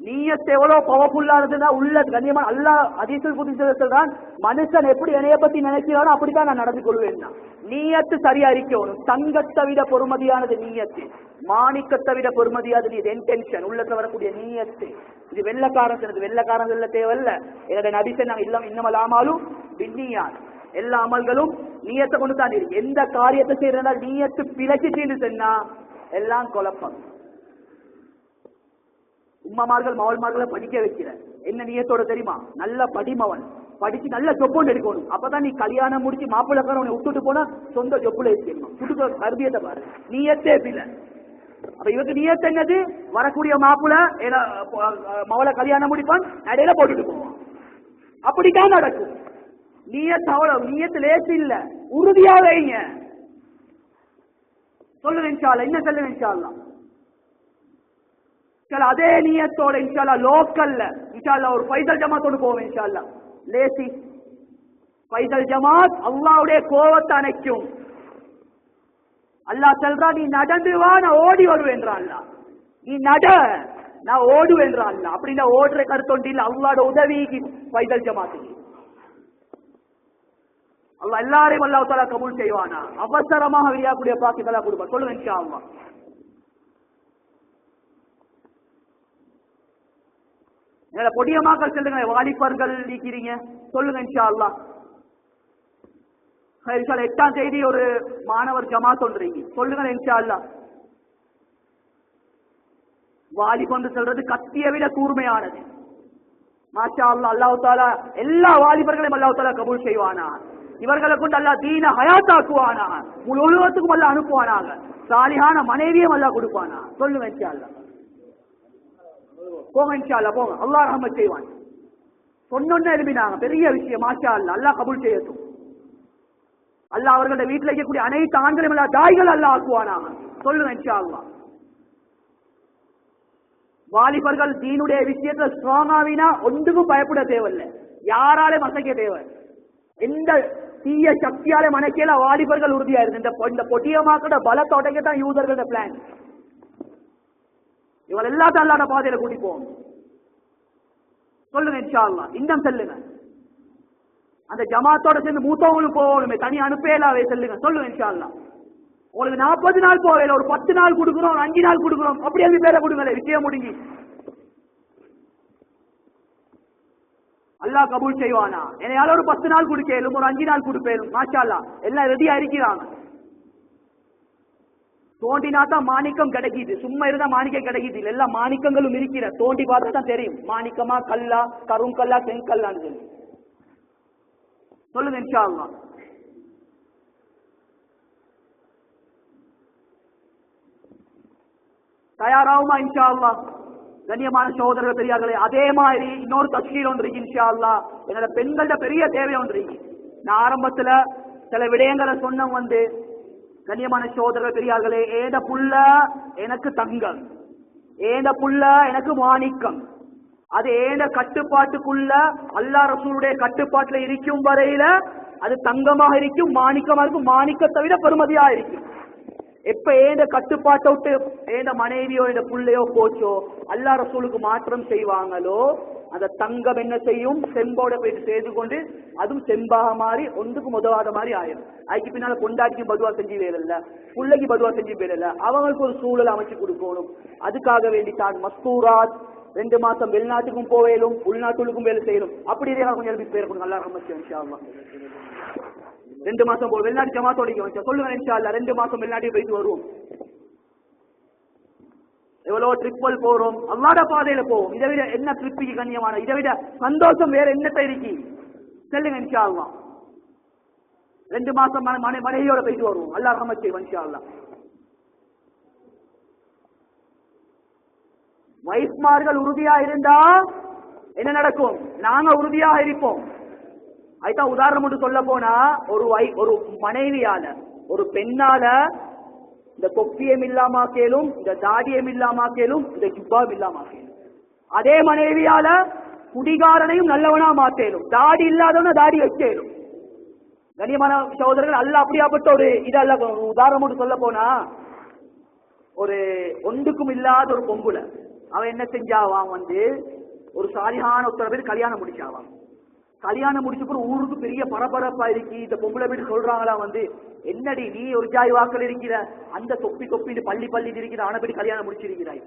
நீயத்து எவ்வளவு பவர்ஃபுல்லா இருந்ததுன்னா உள்ள கண்ணியமான அல்லாஹ் ஹதீஸில் புதிசதான் மனுஷன் எப்படி என்னைய பத்தி நினைக்கிறானோ அப்படித்தான் நான் நடந்து கொள்வேன். நீயத்து சரியா இருக்கணும். தங்கத்தை விட பொறுமதியானது நீயத்து, மாணிக்கத்தை விட பொறுமதியானது இது இன்டென்ஷன், உள்ளத்துல வரக்கூடிய நீயத்து. இது வெள்ளக்காரன் இல்ல தேவையில்ல. என்னோட நபிசன் நாங்க இல்லம் இன்னமலாமாலும் பின்னியான், எல்லா அமல்களும் நீயத்தை கொண்டு தான் இருக்கு. எந்த காரியத்தை செய்யறதா நீயத்து பிழைச்சிட்டு சொன்னா எல்லாம் குழப்பம். உம்மமார்கள் மவள்மார்களை படிக்க வைக்கிற என்ன நீயத்தோட தெரியுமா? நல்ல படிமவன் படிச்சு நல்ல ஜொப்போண்டு எடுக்கணும். அப்பதான் நீ கல்யாணம் முடிச்சு மாப்பிள்ளக்கார உன்னை விட்டுட்டு போனா சொந்த ஜொப்புல வச்சுக்கணும். குடுக்க கருதியத்தை பாரு, நீயத்தே பிள்ளை. அப்ப இவருக்கு நீயத்து என்னது? வரக்கூடிய மாப்பிள்ள மவளை கல்யாணம் முடிப்பான், இடையில போட்டுட்டு போவான். அப்படித்தான் நடக்கும். நீயத்து அவ்வளவு, நீயத்து லேசு இல்ல, உறுதியா வைங்க. சொல்லுங்க இன்ஷா அல்லாஹ். என்ன சொல்லுங்க இன்ஷா அல்லாஹ். அதே நீயத்தோட இன்ஷா அல்லாஹ் லோக்கல்ல இன்ஷா அல்லாஹ் ஒரு ஃபைசல் ஜமாத்தோடு போவோம் இன்ஷா அல்லாஹ். லேசி ஃபைசல் ஜமாத் அல்லாஹ்வுடைய கோவத்தை அணைக்கும். அல்லாஹ் சொல்றா, நீ நடந்து வா, நான் ஓடி வருவேன்றான். அல்லாஹ் நீ நட, நான் ஓடுவேன்றான். அல்லாஹ் அப்படின்னா ஓடுற கருத்தொண்டி இல்ல, அல்லாஹ்வோட உதவிக்கு ஃபைசல் ஜமாத்துக்கு அல்லாஹ் எல்லாரையும் அல்லாஹ் தஆலா கபூல் செய்வானா. அவசரமாக வெளியாகக்கூடிய பாக்கியங்களை கொடுப்பார். சொல்லுங்க இன்ஷா அல்லாஹ். பொடியமாக்கள் சொல்லுங்க, வாலிபர்கள் இருக்கிறீங்க, சொல்லுங்க இன்ஷா அல்லாஹ். 8ஆம் தேதி ஒரு மாணவர் ஜமாத் ஒன்றீங்க, சொல்லுங்க இன்ஷா அல்லாஹ். வாலிபன்று சொல்றது கத்தியை விட கூர்மையானது. மாஷா அல்லாஹ். அல்லாஹ் தஆலா எல்லா வாலிபர்களையும் அல்லாஹ் தஆலா கபூல் செய்வானா. இவர்களை கொண்டு அல்லாஹ் தீன ஹயாத்தாக்குவானா. முழு உலகத்துக்கும் அல்லாஹ் அனுப்புவானாக. சாலிஹான மனைவியும் அல்லாஹ் கொடுப்பானா. சொல்லுங்க இன்ஷா அல்லாஹ். போங்க இன்ஷா அல்லாஹ், போங்க. அல்லாஹ் ரஹ்மத் செய்வான். சொன்னொன்னு எழுப்பினாங்க, பெரிய விஷயம். மாஷா அல்லாஹ். அல்லாஹ் கபூல் செய்யட்டும். அல்லாஹ் அவர்களோட வீட்டில் இருக்கக்கூடிய அனைத்து ஆண்களையும் அல்லாஹ் தாய்கள் அல்லாஹ் ஆக்குவானாக. சொல்லுங்க இன்ஷா அல்லாஹ். வாலிபர்கள் தீனுடைய விஷயத்துல ஸ்ட்ராங்காவினா ஒன்றுக்கும் பயப்பட தேவையில்லை, யாராலே மசைக்க தேவை. எந்த தீய சக்தியாலே மனைக்கல வாலிபர்கள் உறுதியா இருக்கு. இந்த பொட்டியமாக்கிற பலத்தோட்டைக்கத்தான் யூதர்களோட பிளான். இவள் எல்லாத்தையும் அல்லாத பாதையில கூட்டி போவோம். சொல்லுங்க இன்ஷா அல்லாஹ். இன்னும் சொல்லுங்க, அந்த ஜமாத்தோட சேர்ந்து மூத்தவங்களும் போகணுமே, தனி அனுப்பேலாவே சொல்லுங்க. சொல்லுங்க இன்ஷா அல்லாஹ். உங்களுக்கு 40 நாள் போவேல, ஒரு 10 நாள் கொடுக்குறோம், ஒரு 5 நாள் கொடுக்குறோம், அப்படி அந்த பேரை கொடுங்களே, விஷயம் முடிஞ்சு. அல்லாஹ் கபூல் செய்வானா. என்னையால ஒரு 10 நாள் கொடுக்கலும், ஒரு 5 நாள் கொடுப்பேலும். மாஷா அல்லாஹ் எல்லாம் ரெடியா இருக்கிறாங்க. தோண்டினா தான் மாணிக்கம் கிடைக்குது, சும்மா இருந்தா மாணிக்கம் கிடைக்குது. எல்லா மாணிக்கங்களும் இருக்கிற, தோண்டி பார்த்தா தான் தெரியும் மாணிக்கமா கல்லா, கருங்கல்லா, செங்கல்லான்னு சொல்லி. சொல்லுங்க இன்ஷா அல்லாஹ். தயாராகுமா இன்ஷா அல்லாஹ்? கண்ணியமான சகோதரர்கள் பெரியார்களே, அதே மாதிரி இன்னொரு தஸ்கீல் ஒன்று இருக்கு இன்ஷா அல்லாஹ். என்னோட பெண்களோட பெரிய தேவை ஒன்று இருக்கு. நான் ஆரம்பத்துல சில விடயங்களை சொன்ன கண்ணியமான சகோதரர்கள் பெரியார்களே, ஏத புள்ள எனக்கு தங்கம், ஏத புள்ள எனக்கு மாணிக்கம். அது ஏத கட்டுப்பாட்டுக்குள்ள அல்லாஹ் ரசூலுடைய கட்டுப்பாட்டுல இருக்கும் வரையில அது தங்கமாக இருக்கும், மாணிக்கமா இருக்கும். மாணிக்கத்தை விட பெருமதியா இருக்கும். எப்ப ஏத கட்டுப்பாட்டை விட்டு ஏத மனைவியோ இந்த புள்ளையோ போச்சோ அல்லாஹ் ரசூலுக்கு மாற்றம் செய்வாங்களோ அந்த தங்கம் என்ன செய்யும், செம்போட போயிட்டு சேர்ந்து கொண்டு அதுவும் செம்பாக மாறி ஒன்றுக்கும் உதவாத மாதிரி ஆயிரும். அதுக்கு பின்னால கொண்டாட்டிக்கும் பதுவா செஞ்சு வேறல்ல, பிள்ளைக்கு பதுவா செஞ்சு வேறல்ல, அவங்களுக்கு ஒரு சூழல் அமைச்சு கொடுக்கணும். அதுக்காக வேண்டித்தான் மஸ்தூராத் 2 மாசம் வெளிநாட்டுக்கும் போவேலும் உள்நாட்டுக்கும் வேலை செய்யணும். அப்படி கொஞ்சம் எழுதி பேர் கொடுங்க. அல்லா ரஹ்மத் இன்ஷா அல்லாஹ். 2 மாசம் போ வெளிநாட்டு ஜமாத்தோட சொல்லுங்க இன்ஷா அல்லாஹ். 2 மாசம் வெளிநாட்டுக்கு போயிட்டு வருவோம். எவ்வளவு ட்ரிப்பல் போறோம், அல்லாஹ்வுடைய பாதையில போவோம். இதை விட என்ன ட்ரிப்புக்கு கண்ணியமான, இதை விட சந்தோஷம் வேற என்னத்தை இருக்கு? சொல்லுங்க இன்ஷா அல்லாஹ். 2 மாசம் மனைவியோட போயிட்டு வருவோம். அல்லாஹ் ரஹ்மத் செய்வான் இன்ஷா அல்லாஹ். வைஃப்மார்கள் உறுதியா இருந்தா என்ன நடக்கும்? நாங்க உறுதியாக இருப்போம். அதுதான் உதாரணம் மட்டும் சொல்ல போனா, ஒரு மனைவியால, ஒரு பெண்ணால இந்த தொப்பியம் இல்லாமக்கேலும், இந்த தாடியம் இல்லாமக்கேலும், இந்த ஜுப்பாம் இல்லாமக்கேலும். அதே மனைவியால குடிகாரனையும் நல்லவனா மாத்தேலும், தாடி இல்லாதவன தாடி வச்சேலும். கண்ணியமான சகோதரர்கள், அல்ல அப்படியாப்பட்ட ஒரு இதல்ல. உதாரணம் மட்டும் சொல்ல போனா, ஒரு ஒன்றுக்கும் இல்லாத ஒரு பொம்புல அவன் என்ன செஞ்சாவான், ஒரு சாலியான ஒருத்தர பேர் கல்யாணம் முடிச்சாவான். கல்யாணம் முடிச்ச பிறகு ஊருக்கு பெரிய பரபரப்பா இருக்கு. இந்த பொம்பளை வீட்டு சொல்றாங்களா, என்னடி நீ ஒரு ஜாய் வாக்கள் இருக்கிற, அந்த தொப்பி பள்ளி இருக்கிற அவனை போய் கல்யாணம் முடிச்சிருக்கிறாய்.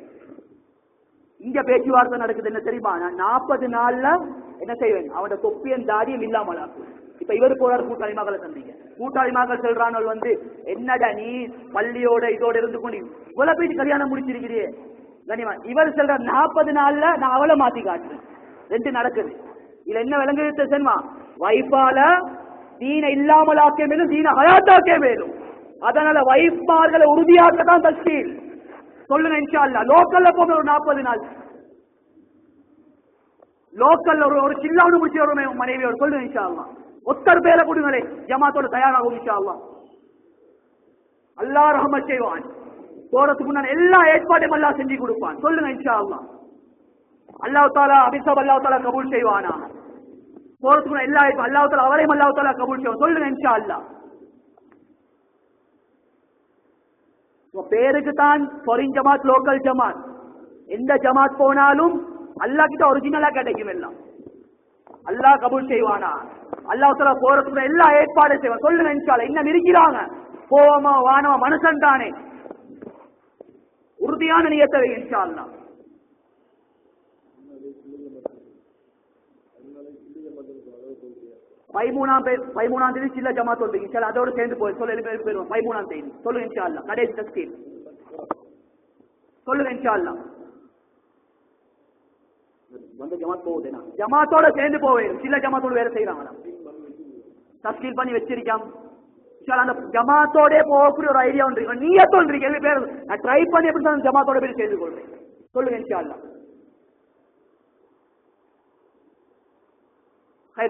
இங்க பேச்சுவார்த்தை நடக்குது. என்ன தெரியுமா, நான் 40 நாள்ல என்ன செய்வேன், அவனோட தொப்பியன் தாடியும் இல்லாமலா. இப்ப இவரு போறாரு கூட்டாளி மகளை சந்திக்க. கூட்டாளி மகள் சொல்றாங்க, என்னடா நீ பள்ளியோட இதோட இருந்து கொண்டு இவ்வளவு போயிட்டு கல்யாணம் முடிச்சிருக்கிறியே. கனிமா இவர் சொல்ற 40 நாள்ல நான் அவளை மாத்தி காட்டுறேன். 2 நடக்குது. இதுல என்ன விளங்குது தெரியுமா, வைஃபால தீன இல்லாமலாக்கே மேலும் தீன ஹயாத்தாக்கே மேலும். அதனால வைஃப்மார்களை உறுதியாக்கத்தான் தஸ்கீல். சொல்லுங்க இன்ஷா அல்லாஹ். லோக்கல்ல போக ஒரு 40 நாள், லோக்கல்ல ஒரு சில்லாவது முடிச்சு ஒரு மனைவியோட சொல்லுங்க இன்ஷா அல்லாஹ். ஒத்தர் பேரை கொடுங்களே, ஜமாத்தோட தயாராகும் இன்ஷா அல்லாஹ். அல்லாஹ் ரஹ்மத் செய்வான். போறதுக்கு நான் எல்லா ஏற்பாட்டையும் அல்லாஹ் செஞ்சு கொடுப்பான். சொல்லுங்க இன்ஷா அல்லாஹ். அல்லாஹ் தாலா அபிசாப் அல்லாஹ் தாலா கபூல் செய்வானா. போறதுக்கு எல்லா அல்லாஹ் தாலா அவரையும் அல்லாஹ் தாலா கபூல் செய்வான். சொல்லுங்க இன்ஷா அல்லாஹ். பேருக்கு தான் ஃபாரின் ஜமாத், லோக்கல் ஜமாத், எந்த ஜமாத் போனாலும் அல்லாஹ் கிட்ட ஒரிஜினலா கிடைக்கும். எல்லாம் அல்லாஹ் கபூல் செய்வானா. அல்லாஹ் தாலா போறதுக்கு எல்லா ஏற்பாடும் செய்வான். சொல்லுங்க இன்ஷா அல்லாஹ். இன்னும் இருக்கிறாங்க, போவமா வானமா மனுஷன் தானே, உறுதியான நியத்தை இன்ஷா அல்லாஹ். பதிமூணாம் தேதி சில்ல ஜமாத் வந்து இன்ஷா அல்லாஹ். அதோட சேர்ந்து போய் சொல்ல 7 பேர் 13ஆம் தேதி சொல்லுங்க இன்ஷா அல்லாஹ். கடைசி தஸ்கீல் சொல்லுங்க இன்ஷா அல்லாஹ். ஜமாத் போகுதுனா ஜமாத்தோட சேர்ந்து போவேன். சில்ல ஜமாத்தோட வேற செய்யறாங்களா, தஸ்கீல் பண்ணி வச்சிருக்கான். அந்த ஜமாத்தோட போகக்கூடிய ஒரு ஐடியா ஒன்று, நீயே சொல்றீங்க 7 பேர் நான் ட்ரை பண்ணி எப்படி ஜமாத்தோட பேர் சேர்ந்து கொள்றேன். சொல்லுங்க இன்ஷா அல்லாஹ்.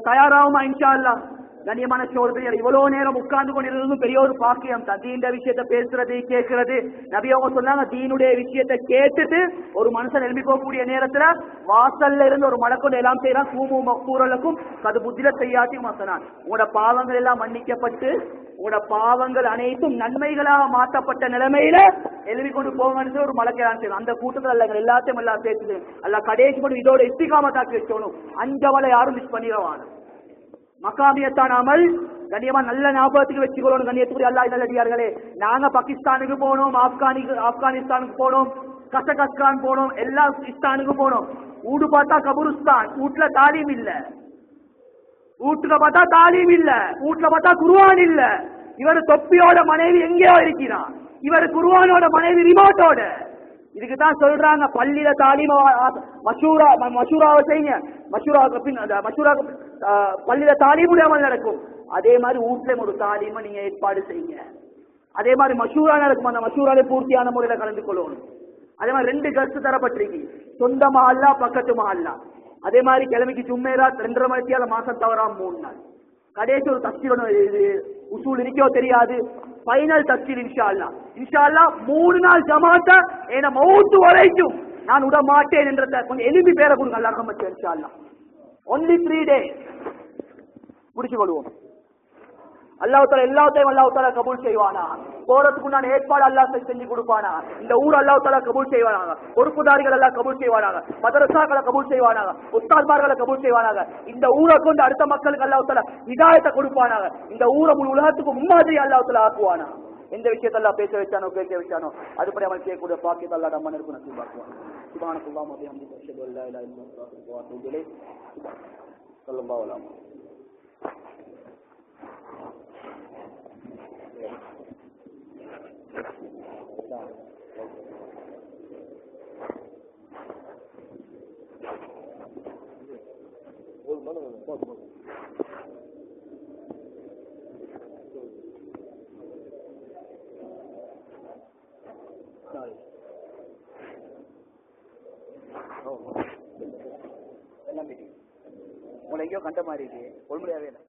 தயாராகுமா இன்ஷா அல்லாஹ். கண்ணியமான சகோதரர்களே, இவ்வளவு நேரம் உட்கார்ந்து கொண்டிருந்ததும் பெரிய ஒரு பாக்கியம் தான். தீண்ட விஷயத்தை பேசுறது கேட்கிறது. நபி அவங்க சொன்னாங்க, தீனுடைய விஷயத்தை கேட்டுட்டு ஒரு மனுஷன் எழுப்பி போகக்கூடிய நேரத்துல வாசல்ல இருந்து ஒரு மலக்கொண்டு எல்லாம் செய்யறான், கூமு மக்கூரலுக்கும் அது புத்திர செய்யாட்டி மசனான். உங்களோட பாவங்கள் எல்லாம் மன்னிக்கப்பட்டு உங்களோட பாவங்கள் அனைத்தும் நன்மைகளாக மாற்றப்பட்ட நிலைமையில எழுதி கொண்டு போங்க ஒரு மலக்கையான் செய்யணும். அந்த கூட்டத்தில் அல்ல எல்லாத்தையும் எல்லாம் சேர்த்து அல்ல கடைசி மட்டும் இதோட இஸ்திகாமத்தாக்கி வச்சோணும். 5 அவளை யாரும் மிஸ் பண்ணிடுவாங்க. மக்காமியத்தான் அமல் கண்ணியமா நல்ல ஞாபகத்துக்கு வச்சுக்கொள்ளணும். கண்ணியத்துக்குரிய அல்லாஹ் நல்லடியார்களே, நாங்க பாகிஸ்தானுக்கு போனோம், ஆப்கானிஸ்தானுக்கு போனோம், கசகஸ்தான் போனோம், எல்லா இஸ்தானுக்கு போனோம். வீடு பார்த்தா கபுருஸ்தான், வீட்டுல தாலீம் இல்ல. வீட்டுல பார்த்தா தாலீம் இல்ல, வீட்டுல பார்த்தா குர்ஆன் இல்ல. இவர் தொப்பியோட மனைவி எங்கேயோ இருக்கிறான், இவர் குர்ஆனோட மனைவி ரிமோட்டோட. இதுக்குதான் சொல்றாங்க பள்ளியில தாலீம மஷூராவை செய்யுங்க. மஷூரா பள்ளியில தாலீமுடைய அமல் நடக்கும். அதே மாதிரி வீட்டுல ஒரு தாலீம நீங்க ஏற்பாடு செய்யுங்க. அதே மாதிரி மஷூரா நடக்கும். அந்த மஷூரால பூர்த்தியான முறையில கலந்து கொள்ளணும். அதே மாதிரி 2 கருத்து தரப்பட்டிருக்கு, சொந்த மஹல்லா பக்கத்து மஹல்லா. அதே மாதிரி கிழமைக்கு ஜும்மேராத் 2.5 மணித்தியால மாசம் தவறாம 3 நாள். கடைசி ஒரு தஸ்கீல் உசூல் இருக்கோ தெரியாது, ஃபைனல் தஸ்கீல் இன்ஷா அல்லாஹ். இன்ஷா அல்லாஹ் 3 நாள் ஜமாத்த ஏன மௌத் வரைக்கும் நான் விட மாட்டேன் என்றத கொஞ்சம் எலும்பி பேரை கொடுங்க. அல்லாஹ் ரஹ்மத் இன்ஷா அல்லாஹ். only 3 days முடிச்சு கொள்வோம். அல்லாஹ் தஆலா எல்லாத்தையும் அல்லாஹ் தஆலா கபூல் செய்வானா. போறதுக்கு நான் ஏற்பாடு அல்லாஹ் செஞ்சு கொடுப்பானா. இந்த ஊர் அல்லாஹ் தஆலா கபூல் செய்வானாக. பொறுப்புதாரிகள் எல்லாம் கபூல் செய்வானாக. மதரசாக்களை கபூல் செய்வானாக. உஸ்தாத்மார்களை கபூல் செய்வானாக. இந்த ஊரை கொண்டு அடுத்த மக்களுக்கு அல்லாஹ் தஆலா ஹிதாயத்தை கொடுப்பானாக. இந்த ஊரை முழு உலகத்துக்கு முன்மாதிரி அல்லாஹ் தஆலா ஆக்குவானா. எந்த விஷயத்தை எல்லாம் பேச வச்சானோ கேட்க வச்சானோ அதுபடி அவன் கேட்கக்கூடிய பாக்கியத்தை அல்லாஹ் நம்ம இருக்கும் நசீபாக்குவான். சுப்ஹானல்லாஹி வ பிஹம்திஹி அஷ்ஹது அல்லா இலாஹா இல்லல்லாஹ் வ அத்தூபு இலைஹ். ஸல்லல்லாஹு அலைஹி வஸல்லம். எல்லாம் உங்களை எங்கேயோ கண்ட மாதிரி இருக்கு. ஒழுங்குடையாவே இல்லை.